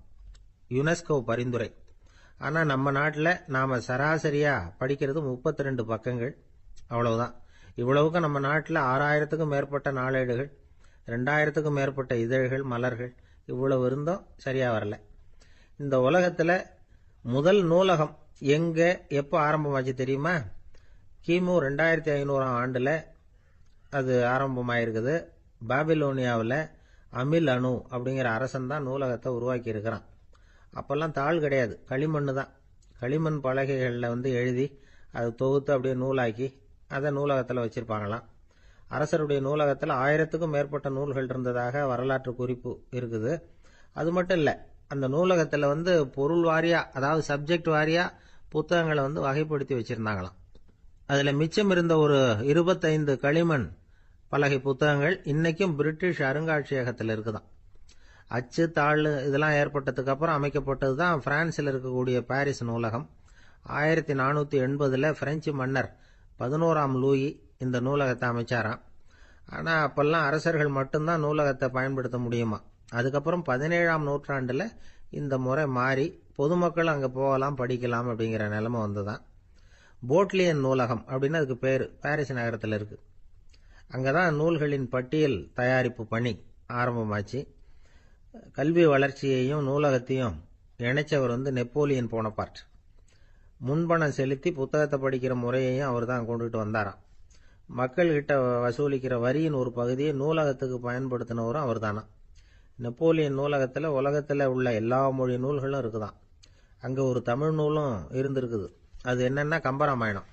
யுனெஸ்கோ பரிந்துரை. ஆனா நம்ம நாட்டில் நாம சராசரியா படிக்கிறது 32 பக்கங்கள். அவ்வளவுதான். இவ்வளவுக்கு நம்ம நாட்டில் 6000த்துக்கும் மேற்பட்ட நாளேடுகள், 2000த்துக்கும் மேற்பட்ட இதழ்கள், மலர்கள், இவ்வளவு இருந்தும் சரியா வரல. இந்த உலகத்துல முதல் நூலகம் எங்க எப்ப ஆரம்பமாச்சு தெரியுமா? கிமு 2500 ஆண்டுல அது ஆரம்பமாயிருக்குது. பாபிலோனியாவில் அமில் அணு அப்படிங்கிற அரசன் தான் நூலகத்தை உருவாக்கி இருக்கிறான். அப்பெல்லாம் தாள் கிடையாது, களிமண் தான். களிமண் பலகைகளில் வந்து எழுதி அதை தொகுத்து அப்படியே நூலாக்கி அதை நூலகத்தில் வச்சிருப்பாங்களாம். அரசருடைய நூலகத்தில் 1000த்துக்கும் மேற்பட்ட நூல்கள் இருந்ததாக வரலாற்று குறிப்பு இருக்குது. அது மட்டும் இல்லை, அந்த நூலகத்தில் வந்து பொருள் வாரியா, அதாவது சப்ஜெக்ட் வாரியா புத்தகங்களை வந்து வகைப்படுத்தி வச்சிருந்தாங்களாம். அதுல மிச்சம் இருந்த ஒரு 25 களிமண் பலகை புத்தகங்கள் இன்னைக்கும் பிரிட்டிஷ் அருங்காட்சியகத்தில் இருக்குதாம். அச்சு தாள் இதெல்லாம் ஏற்பட்டதுக்கு அப்புறம் அமைக்கப்பட்டது தான் பிரான்சில் இருக்கக்கூடிய பாரிஸ் நூலகம். 1480 பிரெஞ்சு மன்னர் 11ஆம் லூயி இந்த நூலகத்தை அமைச்சாராம். ஆனால் அப்பெல்லாம் அரசர்கள் மட்டும்தான் நூலகத்தை பயன்படுத்த முடியுமா. அதுக்கப்புறம் 17ஆம் நூற்றாண்டில் இந்த முறை மாறி பொதுமக்கள் அங்கே போகலாம், படிக்கலாம் அப்படிங்கிற நிலைமை வந்துதான். போட்லியன் நூலகம் அப்படின்னு அதுக்கு பேர், பாரிஸ் நகரத்தில் இருக்கு. அங்கே தான் நூல்களின் பட்டியல் தயாரிப்பு பணி ஆரம்பமாச்சு. கல்வி வளர்ச்சியையும் நூலகத்தையும் இணைச்சவர் நெப்போலியன் போனபார்ட். முன்பணம் செலுத்தி புத்தகத்தை படிக்கிற முறையையும் அவர் தான் கொண்டுட்டு வந்தாராம். மக்கள்கிட்ட வசூலிக்கிற வரியின் ஒரு பகுதியை நூலகத்துக்கு பயன்படுத்தினவரும் அவர் தானா. நெப்போலியன் நூலகத்தில் உலகத்தில் உள்ள எல்லா மொழி நூல்களும் இருக்குதான். அங்கே ஒரு தமிழ் நூலும் இருந்திருக்குது. அது என்னன்னா கம்பராமாயணம்.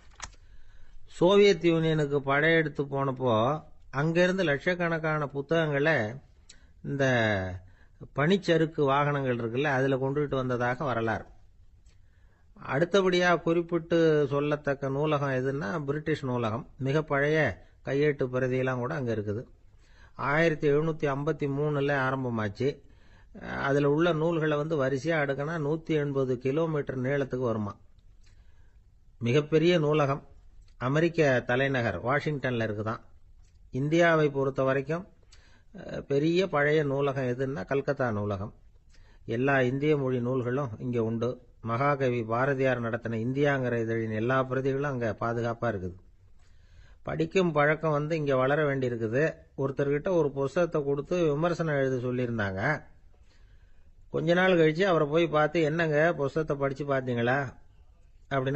சோவியத் யூனியனுக்கு படையெடுத்து போனப்போ அங்கிருந்து லட்சக்கணக்கான புத்தகங்களை இந்த பனிச்சறுக்கு வாகனங்கள் இருக்குல்ல அதில் கொண்டுகிட்டு வந்ததாக வரலாறு. அடுத்தபடியாக குறிப்பிட்டு சொல்லத்தக்க நூலகம் எதுன்னா பிரிட்டிஷ் நூலகம். மிக பழைய கையெழுத்து பிரதியெல்லாம் கூட அங்கே இருக்குது. 1753 ஆரம்பமாச்சு. அதில் உள்ள நூல்களை வரிசையாக அடுக்கினா 180 கிலோமீட்டர் நீளத்துக்கு வருமா. மிகப்பெரிய நூலகம் அமெரிக்க தலைநகர் வாஷிங்டனில் இருக்குதான். இந்தியாவை பொறுத்த வரைக்கும் பெரிய பழைய நூலகம் எதுன்னா கல்கத்தா நூலகம். எல்லா இந்திய மொழி நூல்களும் இங்கே உண்டு. மகாகவி பாரதியார் நடத்தின இந்தியாங்கிற இதழின் எல்லா பிரதிகளும் அங்கே பாதுகாப்பாக இருக்குது. படிக்கும் பழக்கம் இங்கே வளர வேண்டியிருக்குது. ஒருத்தர்கிட்ட ஒரு புஸ்தகத்தை கொடுத்து விமர்சனம் எழுத சொல்லியிருந்தாங்க. கொஞ்ச நாள் கழிச்சு அவரை போய் பார்த்து, என்னங்க புஸ்தகத்தை படித்து பார்த்தீங்களா அப்படின்னு